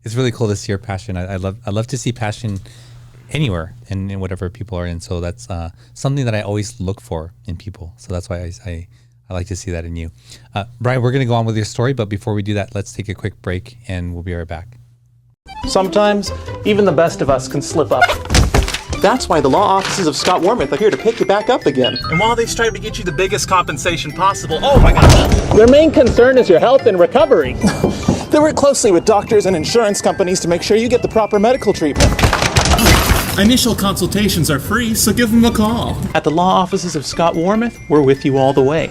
It's really cool to see your passion. I love to see passion anywhere and in whatever people are in. So that's something that I always look for in people. So that's why I like to see that in you. Brayan, we're going to go on with your story, but before we do that, let's take a quick break and we'll be right back. Sometimes, even the best of us can slip up. That's why the law offices of Scott Wormuth are here to pick you back up again. And while they strive to get you the biggest compensation possible, oh my God. Their main concern is your health and recovery. They work closely with doctors and insurance companies to make sure you get the proper medical treatment. Initial consultations are free, so give them a call. At the law offices of Scott Wormuth, we're with you all the way.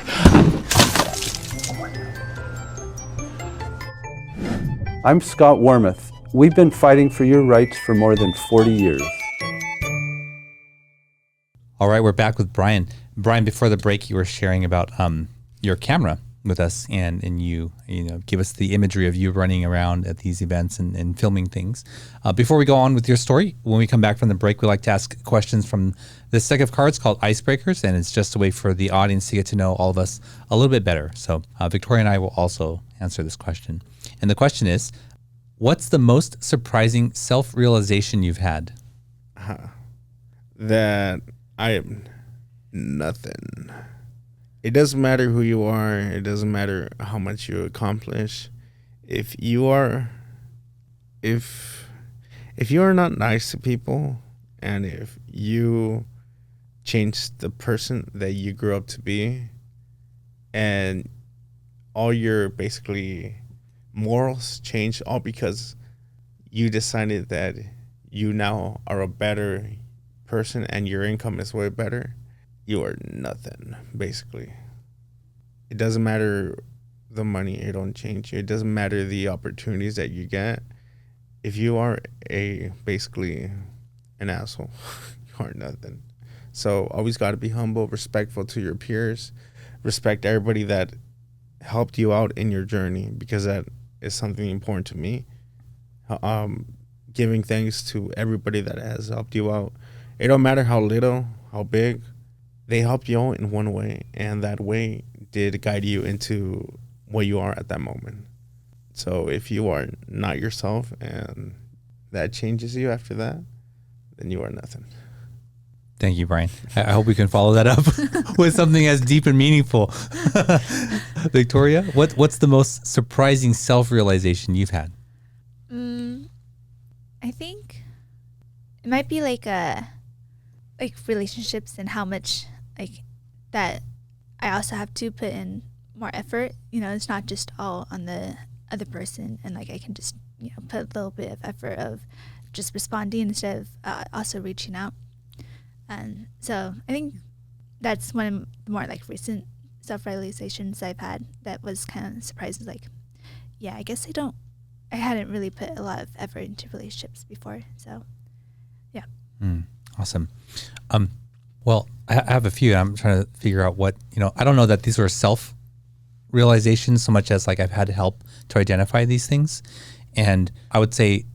I'm Scott Wormuth. We've been fighting for your rights for more than 40 years. All right, we're back with Brayan. Brayan, before the break, you were sharing about your camera with us, and you give us the imagery of you running around at these events and filming things. Before we go on with your story, when we come back from the break, we like to ask questions from this deck of cards called Icebreakers, and it's just a way for the audience to get to know all of us a little bit better. So Victoria and I will also answer this question. And the question is, what's the most surprising self-realization you've had? That I am nothing. It doesn't matter who you are. It doesn't matter how much you accomplish. If you are not nice to people, and if you change the person that you grew up to be, and all your basically morals change, all because you decided that you now are a better person and your income is way better, you are nothing, basically. It doesn't matter the money, it don't change you. It doesn't matter the opportunities that you get. If you are basically an asshole, you are nothing. So always got to be humble, respectful to your peers, respect everybody that helped you out in your journey, because that is something important to me. Giving thanks to everybody that has helped you out. It don't matter how little, how big, they helped you out in one way, and that way did guide you into what you are at that moment. So if you are not yourself and that changes you after that, then you are nothing. Thank you, Brayan. I hope we can follow that up with something as deep and meaningful. Victoria, what's the most surprising self-realization you've had? I think it might be like relationships, and how much that I also have to put in more effort. It's not just all on the other person, and I can just put a little bit of effort of just responding instead of also reaching out. And so I think that's one of the more recent self-realizations I've had that was kind of surprising. I guess I hadn't really put a lot of effort into relationships before. So yeah. Awesome. Well, I have a few. I'm trying to figure out what, I don't know that these are self-realizations so much as I've had help to identify these things. And I would say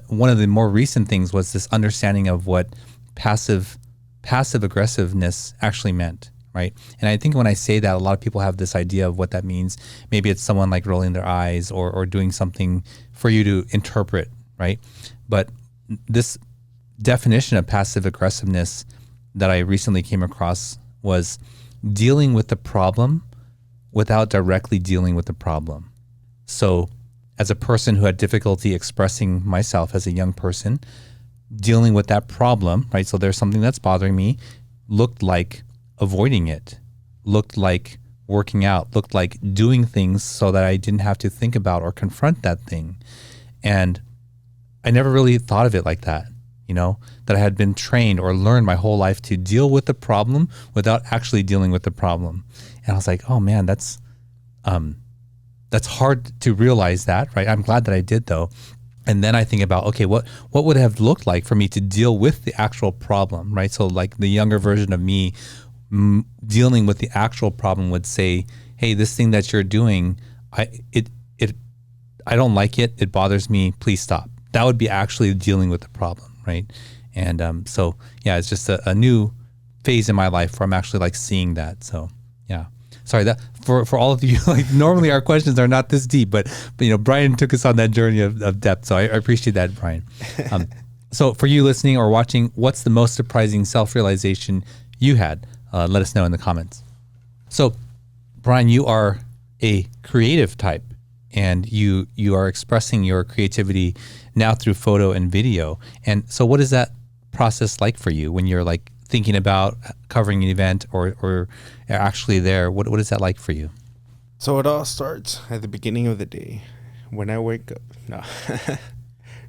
one of the more recent things was this understanding of what passive aggressiveness actually meant, right? And I think when I say that, a lot of people have this idea of what that means. Maybe it's someone rolling their eyes or doing something for you to interpret, right? But this definition of passive aggressiveness that I recently came across was dealing with the problem without directly dealing with the problem. So as a person who had difficulty expressing myself as a young person, dealing with that problem, right? So there's something that's bothering me, looked like avoiding it, looked like working out, looked like doing things so that I didn't have to think about or confront that thing. And I never really thought of it like that, that I had been trained or learned my whole life to deal with the problem without actually dealing with the problem. And I was like, oh man, that's hard to realize that, right? I'm glad that I did though. And then I think about, okay, what would it have looked like for me to deal with the actual problem, right? So the younger version of me dealing with the actual problem would say, hey, this thing that you're doing, I don't like it. It bothers me. Please stop. That would be actually dealing with the problem, right? And so, yeah, it's just a new phase in my life where I'm actually seeing that. So, yeah. Sorry that for all of you, normally our questions are not this deep, but Brayan took us on that journey of depth. So I appreciate that, Brayan. So for you listening or watching, what's the most surprising self-realization you had? Let us know in the comments. So Brayan, you are a creative type, and you are expressing your creativity now through photo and video. And so what is that process like for you when you're thinking about covering an event or actually there? What is that like for you? So it all starts at the beginning of the day when I wake up. No,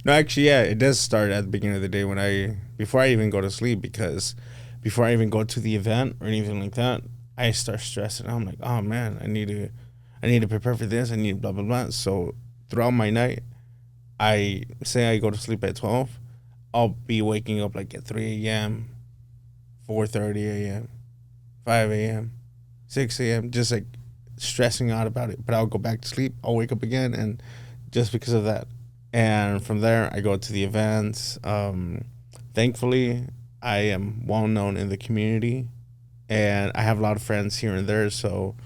no, actually, yeah, it does start at the beginning of the day before I even go to sleep, because before I even go to the event or anything like that, I start stressing. I'm like, oh man, I need to prepare for this. I need blah, blah, blah. So throughout my night, I go to sleep at 12. I'll be waking up at 3 a.m., 4:30 a.m., 5 a.m., 6 a.m., just stressing out about it. But I'll go back to sleep. I'll wake up again, and just because of that. And from there, I go to the events. Thankfully, I am well known in the community, and I have a lot of friends here and there. So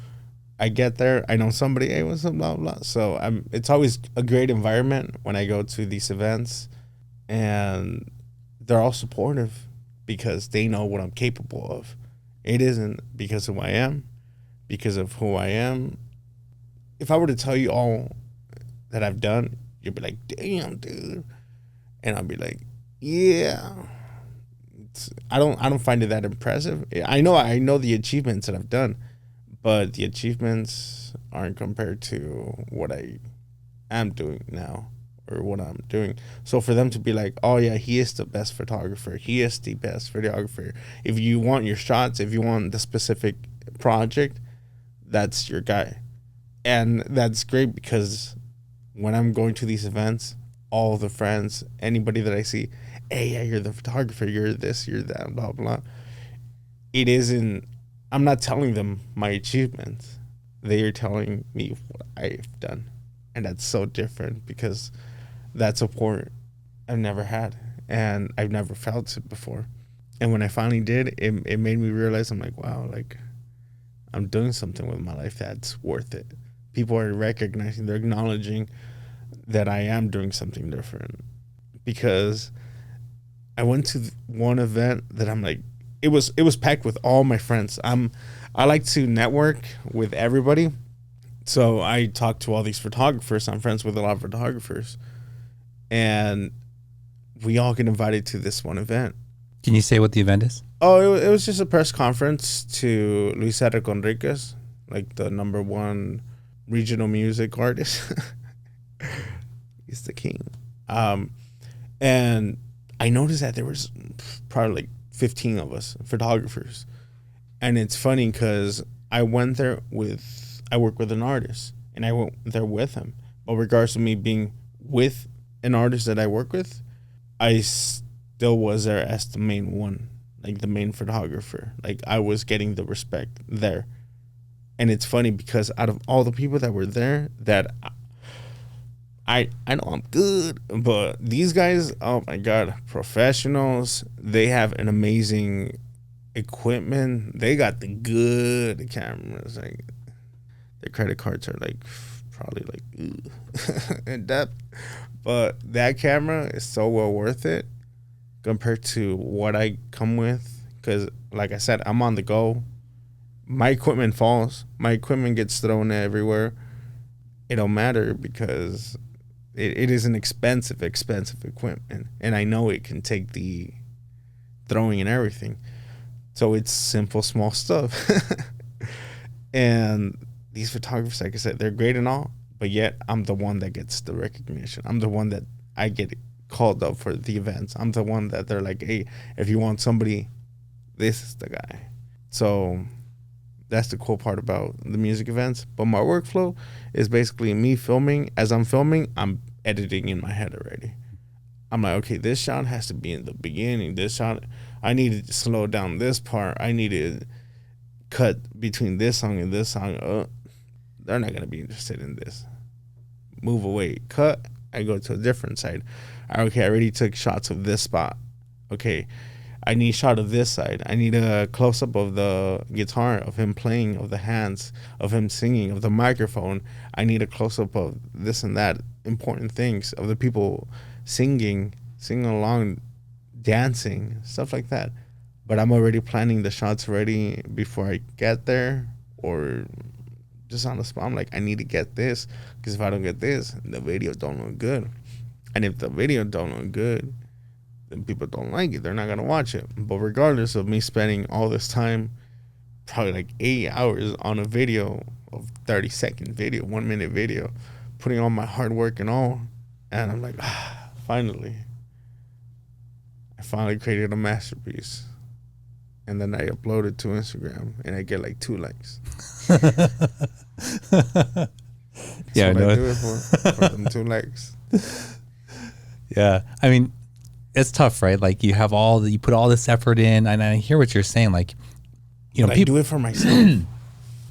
I get there, I know somebody, hey, what's up, blah, blah. So it's always a great environment when I go to these events, and they're all supportive because they know what I'm capable of. It isn't because of who I am, because of who I am. If I were to tell you all that I've done, you'd be like, damn, dude. And I'll be like, yeah. I don't find it that impressive. I know the achievements that I've done, but the achievements aren't compared to what I am doing now or what I'm doing. So for them to be like, oh yeah, he is the best photographer. He is the best videographer. If you want your shots, if you want the specific project, that's your guy. And that's great because when I'm going to these events, all the friends, anybody that I see, hey, yeah, you're the photographer, you're this, you're that, blah, blah. It isn't, I'm not telling them my achievements. They are telling me what I've done. And that's so different because that support I've never had. And I've never felt it before. And when I finally did, it made me realize, I'm like, wow, like, I'm doing something with my life that's worth it. People are recognizing, they're acknowledging that I am doing something different. Because I went to one event that I'm like, it was packed with all my friends. I like to network with everybody. So I talk to all these photographers. I'm friends with a lot of photographers. And we all get invited to this one event. Can you say what the event is? Oh, it was just a press conference to Luis R. Conriquez, like the #1 regional music artist. He's the king. And I noticed that there was probably like 15 of us photographers. And it's funny because I work with an artist and I went there with him. But regardless of me being with an artist that I work with, I still was there as the main one, like the main photographer. Like I was getting the respect there. And it's funny because out of all the people that were there, that I know I'm good, but these guys, oh my God, professionals. They have an amazing equipment. They got the good cameras. Like their credit cards are like probably like in depth, but that camera is so well worth it compared to what I come with. Because like I said, I'm on the go. My equipment falls. My equipment gets thrown everywhere. It don't matter because it is an expensive equipment. And I know it can take the throwing and everything. So it's simple, small stuff. And these photographers, like I said, they're great and all, but yet I'm the one that gets the recognition. I'm the one that I get called up for the events. I'm the one that they're like, hey, if you want somebody, this is the guy. So that's the cool part about the music events. But my workflow is basically me filming. As I'm filming, I'm editing in my head already. I'm like, okay, this shot has to be in the beginning. This shot, I need to slow down this part. I need to cut between this song and this song. They're not going to be interested in this. Move away. Cut. I go to a different side. Okay, I already took shots of this spot. Okay, I need a shot of this side. I need a close-up of the guitar, of him playing, of the hands, of him singing, of the microphone. I need a close-up of this and that, important things, of the people singing along, dancing, stuff like that. But I'm already planning the shots ready before I get there, or just on the spot. I'm like, I need to get this, because if I don't get this, the video don't look good. And if the video don't look good, then people don't like it. They're not going to watch it. But regardless of me spending all this time, probably like 8 hours on a video of 30-second video, 1 minute video, putting all my hard work and all, and I'm like, finally. I finally created a masterpiece. And then I upload it to Instagram and I get like 2 likes. Yeah, I know. I do it for them 2 likes. Yeah. I mean, it's tough, right? Like you put all this effort in, and I hear what you're saying. Like, you know, I do it for myself.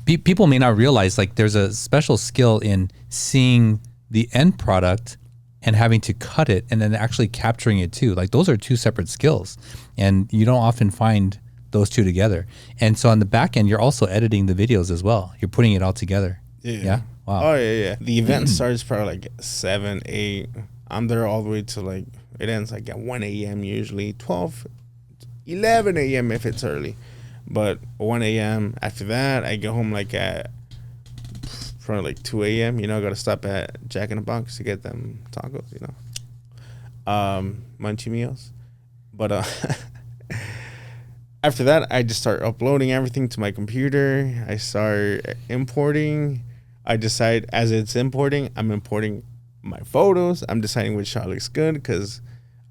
People may not realize like there's a special skill in seeing the end product and having to cut it and then actually capturing it too. Like those are 2 separate skills, and you don't often find those 2 together. And so on the back end, you're also editing the videos as well. You're putting it all together. Yeah. Wow. Oh yeah. The event starts probably like 7, 8. I'm there all the way to like, it ends like at 1 a.m. usually, 12, 11 a.m. if it's early. But 1 a.m. after that, I get home like at probably like 2 a.m. You know, I got to stop at Jack in the Box to get them tacos, you know, munchie meals. But after that, I just start uploading everything to my computer. I start importing. I decide as it's importing, I'm importing my photos. I'm deciding which shot looks good because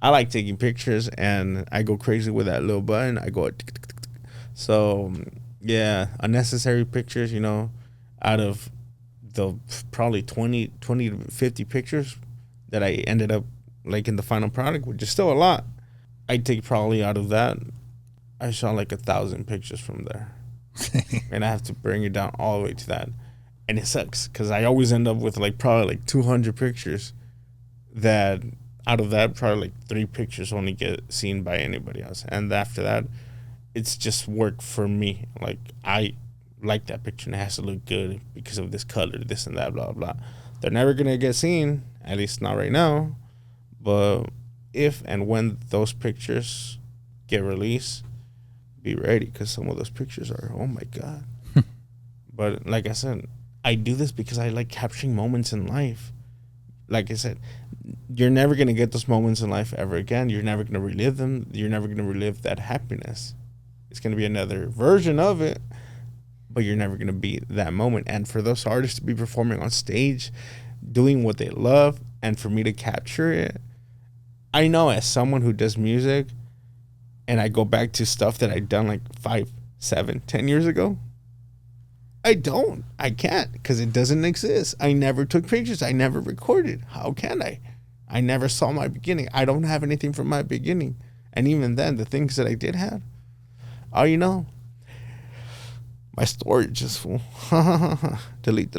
I like taking pictures and I go crazy with that little button. I go tick, tick, tick, tick. So yeah, unnecessary pictures, you know, out of the probably 20 to 50 pictures that I ended up like in the final product, which is still a lot. I take probably out of that, I shot like 1,000 pictures from there. And I have to bring it down all the way to that. And it sucks because I always end up with like probably like 200 pictures that out of that, probably like 3 pictures only get seen by anybody else. And after that, it's just work for me. Like, I like that picture and it has to look good because of this color, this and that, blah, blah. They're never going to get seen, at least not right now. But if and when those pictures get released, be ready because some of those pictures are, oh my God. But like I said, I do this because I like capturing moments in life. Like I said, you're never going to get those moments in life ever again. You're never going to relive them. You're never going to relive that happiness. It's going to be another version of it, but you're never going to be that moment. And for those artists to be performing on stage, doing what they love, and for me to capture it, I know as someone who does music, and I go back to stuff that I'd done like 5, 7, 10 years ago, I can't because it doesn't exist. I never took pictures. I never recorded. How can I? I never saw my beginning. I don't have anything from my beginning. And even then, the things that I did have, oh, you know, my storage is full. Delete.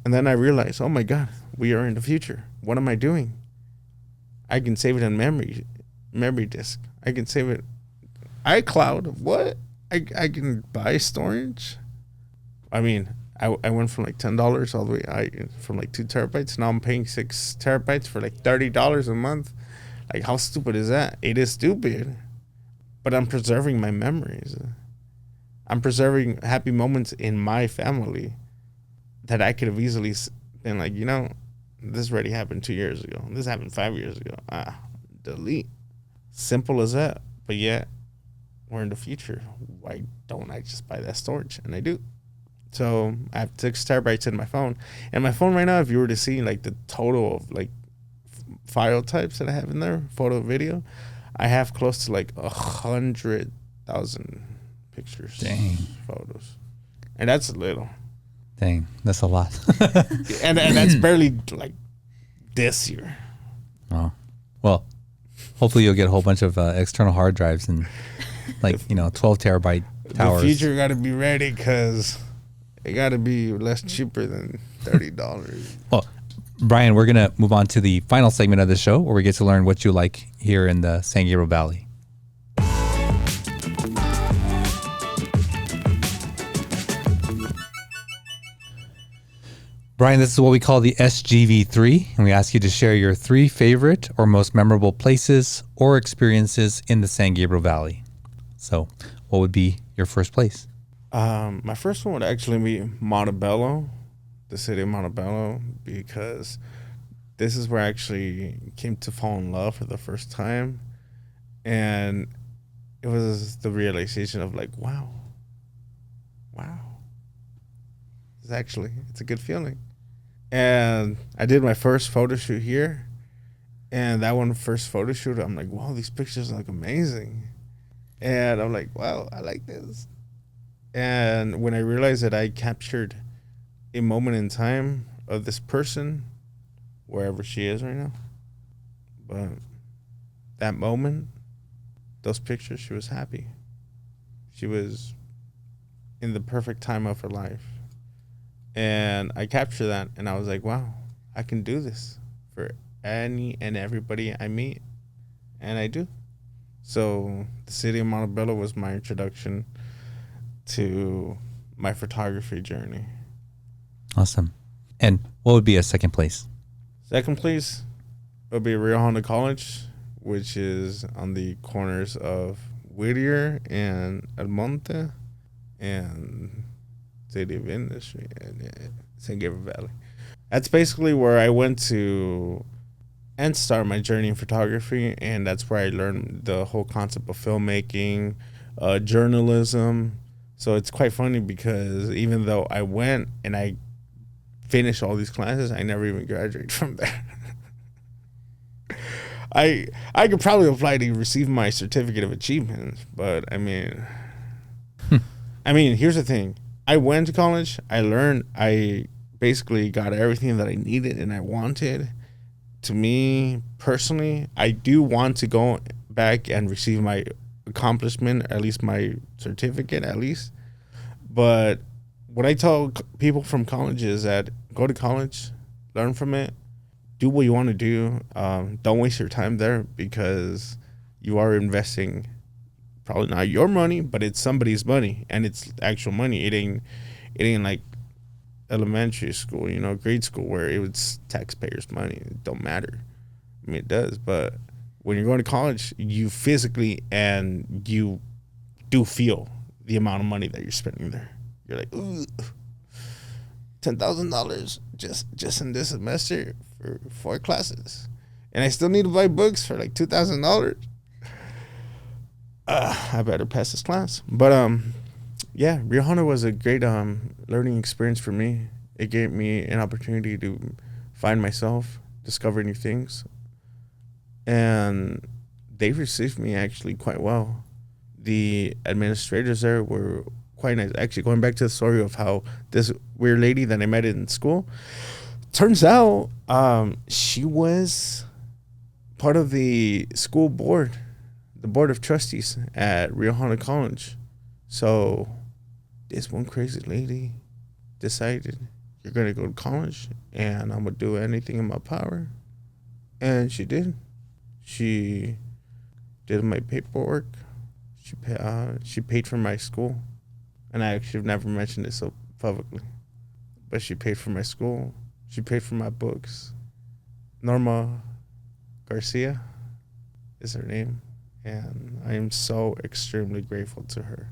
And then I realized, oh my God, we are in the future. What am I doing? I can save it in memory disk. I can save it iCloud. What? I can buy storage. I mean, I went from like $10 all the way from like 2 terabytes. Now I'm paying 6 terabytes for like $30 a month. Like, how stupid is that? It is stupid, but I'm preserving my memories. I'm preserving happy moments in my family that I could have easily been like, you know, this already happened 2 years ago. This happened 5 years ago. Delete. Simple as that. But yet, we're in the future. Why don't I just buy that storage? And I do. So I have 6 terabytes in my phone. And my phone right now, if you were to see like the total of like file types that I have in there, photo, video, I have close to like 100,000 pictures. Dang. Photos. And that's a little. Dang, that's a lot. and that's barely like this year. Oh, well, hopefully you'll get a whole bunch of external hard drives and like, 12 terabyte towers. The future got to be ready because it got to be less cheaper than $30. Well, Brian, we're going to move on to the final segment of the show where we get to learn what you like here in the San Gabriel Valley. Brian, this is what we call the SGV3, and we ask you to share your 3 favorite or most memorable places or experiences in the San Gabriel Valley. So, what would be your first place? My first one would actually be Montebello, the city of Montebello, because this is where I actually came to fall in love for the first time. And it was the realization of like, wow. It's a good feeling. And I did my first photo shoot here. And that first photo shoot, I'm like, wow, these pictures look amazing. And I'm like, wow, I like this. And when I realized that I captured a moment in time of this person, wherever she is right now, but that moment, those pictures, she was happy. She was in the perfect time of her life. And I captured that, and I was like, wow, I can do this for any and everybody I meet. And I do. So the city of Montebello was my introduction to my photography journey. Awesome. And what would be a second place? Second place would be Rio Hondo College, which is on the corners of Whittier and El Monte and City of Industry and San Gabriel Valley. That's basically where I went to and start my journey in photography, and that's where I learned the whole concept of filmmaking, journalism. So it's quite funny because even though I went and I finished all these classes, I never even graduated from there. I could probably apply to receive my certificate of achievement, but I mean, here's the thing. I went to college, I learned, I basically got everything that I needed and I wanted. To me, personally, I do want to go back and receive my accomplishment, at least my certificate, at least. But what I tell people from college is that go to college, learn from it, do what you want to do. Don't waste your time there because you are investing probably not your money, but it's somebody's money, and it's actual money. It ain't like elementary school, grade school, where it was taxpayers' money. It don't matter. I mean, it does, but when you're going to college, you physically and you do feel the amount of money that you're spending there. You're like, ooh, $10,000 just in this semester for 4 classes, and I still need to buy books for like $2,000. I better pass this class. But yeah, Rio Hondo was a great learning experience for me. It gave me an opportunity to find myself, discover new things, and they received me actually quite well. The administrators there were quite nice. Actually, going back to the story of how this weird lady that I met in school, turns out she was part of the school board, the board of trustees at Rio Hondo College. So this one crazy lady decided, you're going to go to college and I'm going to do anything in my power. And she did. She did my paperwork. She paid for my school. And I actually have never mentioned it so publicly. But she paid for my school. She paid for my books. Norma Garcia is her name. And I am so extremely grateful to her.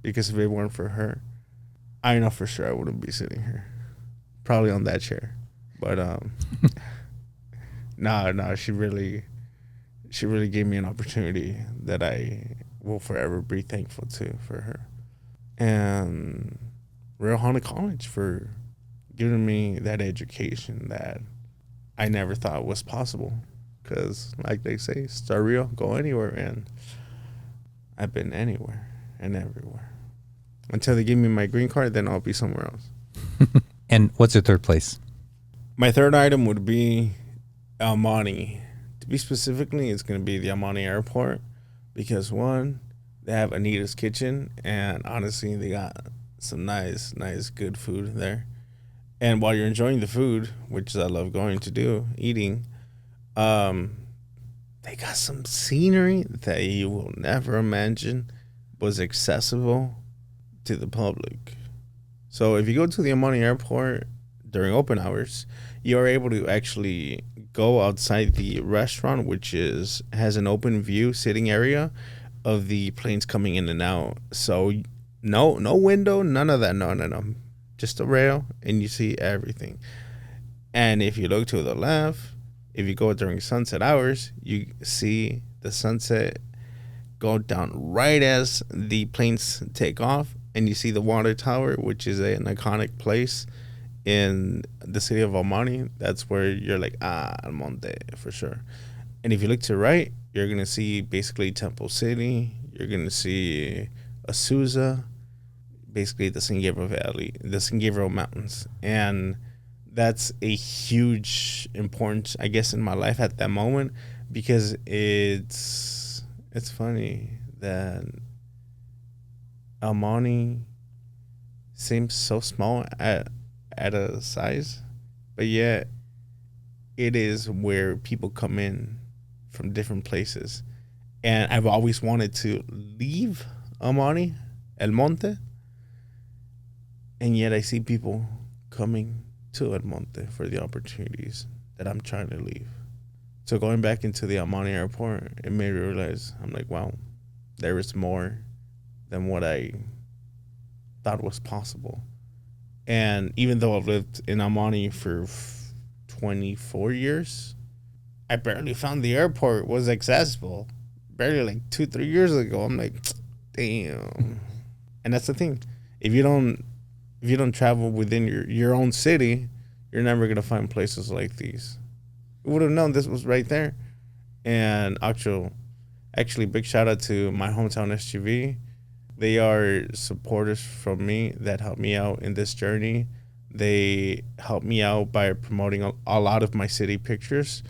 Because if it weren't for her, I know for sure I wouldn't be sitting here. Probably on that chair. But no, she really gave me an opportunity that I will forever be thankful to for her. And Rio Hondo College for giving me that education that I never thought was possible. Because, like they say, start Rio, go anywhere. And I've been anywhere and everywhere. Until they give me my green card, then I'll be somewhere else. And what's your third place? My third item would be El Monte. To be specifically, it's going to be the El Monte Airport. Because, one, they have Anita's Kitchen. And honestly, they got some nice, good food there. And while you're enjoying the food, which I love going to do, eating, they got some scenery that you will never imagine was accessible to the public. So if you go to the El Monte Airport during open hours, you are able to actually go outside the restaurant, which has an open view sitting area of the planes coming in and out. So no window, none of that. No. Just a rail, and you see everything. And if you look to the left, if you go during sunset hours, you see the sunset go down right as the planes take off, and you see the water tower, which is an iconic place in the city of El Monte. That's where you're like, El Monte for sure. And if you look to the right, you're going to see basically Temple City. You're going to see Azusa, basically the San Gabriel Valley, the San Gabriel Mountains. And that's a huge importance, I guess, in my life at that moment, because it's funny that El Monte seems so small at a size, but yet it is where people come in from different places. And I've always wanted to leave El Monte, and yet I see people coming to El Monte for the opportunities that I'm trying to leave. So going back into the El Monte Airport, it made me realize, I'm like, wow, there is more than what I thought was possible. And even though I've lived in Amani for 24 years, I barely found the airport was accessible. Barely, like 2-3 years ago. I'm like, damn. And that's the thing. If you don't travel within your own city, you're never gonna find places like these. You would have known this was right there. And actually, big shout out to my hometown SGV. They are supporters from me that helped me out in this journey. They helped me out by promoting a lot of my city pictures,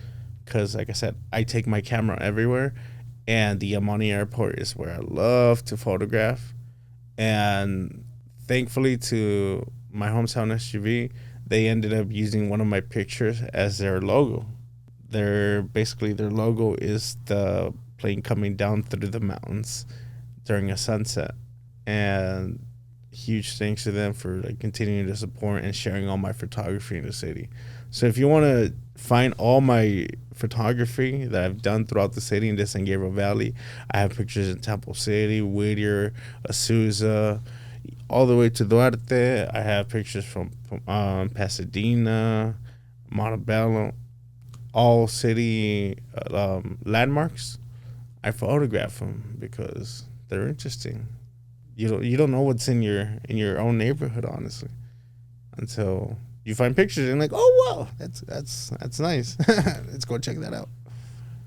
because, like I said, I take my camera everywhere, and the Amani Airport is where I love to photograph. And thankfully to my hometown SGV, they ended up using one of my pictures as their logo. Their logo is the plane coming down through the mountains during a sunset. And huge thanks to them for continuing to support and sharing all my photography in the city. So if you want to find all my photography that I've done throughout the city in the San Gabriel Valley, I have pictures in Temple City, Whittier, Azusa, all the way to Duarte. I have pictures from Pasadena, Montebello, all city landmarks. I photograph them because they're interesting. You don't know what's in your own neighborhood, honestly, until you find pictures and like, oh wow, that's nice. Let's go check that out.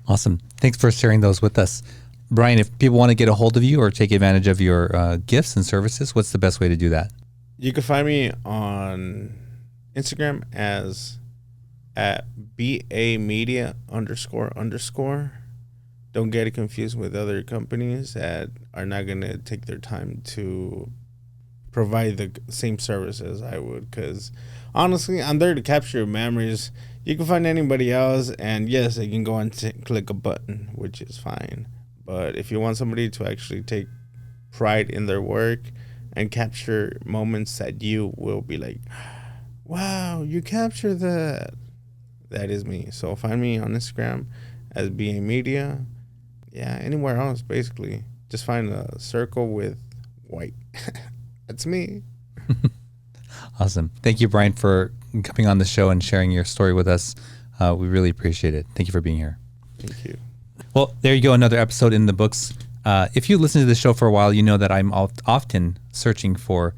Awesome. Thanks for sharing those with us. Brayan, if people want to get a hold of you or take advantage of your gifts and services, what's the best way to do that? You can find me on Instagram at BA Media__. Don't get it confused with other companies that are not going to take their time to provide the same service as I would. Because honestly, I'm there to capture memories. You can find anybody else, and yes, they can go and click a button, which is fine. But if you want somebody to actually take pride in their work and capture moments that you will be like, wow, you captured that. That is me. So find me on Instagram as BA Media. Yeah, anywhere else, basically. Just find a circle with white. That's me. Awesome. Thank you, Brayan, for coming on the show and sharing your story with us. We really appreciate it. Thank you for being here. Thank you. Well, there you go. Another episode in the books. If you listen to the show for a while, you know that I'm often searching for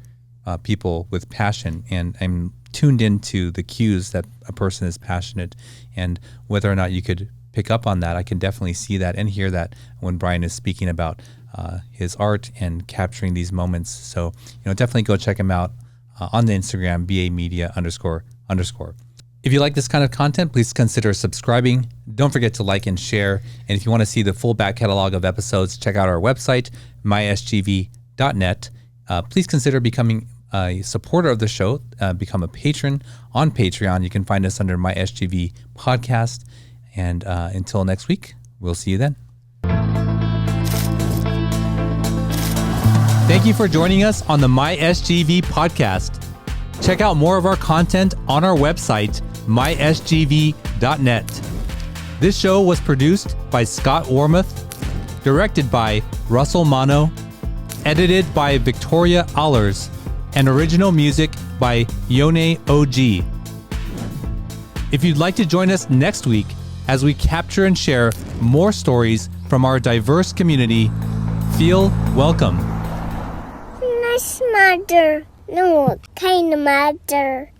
people with passion, and I'm tuned into the cues that a person is passionate, and whether or not you could pick up on that, I can definitely see that and hear that when Brayan is speaking about his art and capturing these moments. So, definitely go check him out on the Instagram, BA Media __. If you like this kind of content, please consider subscribing. Don't forget to like and share. And if you want to see the full back catalog of episodes, check out our website, mysgv.net. Please consider becoming a supporter of the show. Become a patron on Patreon. You can find us under MySGV Podcast. And until next week, we'll see you then. Thank you for joining us on the MySGV Podcast. Check out more of our content on our website, mysgv.net. This show was produced by Scott Wormuth, directed by Russell Mano, edited by Victoria Allers, and original music by Yone OG. If you'd like to join us next week as we capture and share more stories from our diverse community, feel welcome. Nice matter. No, kind of matter.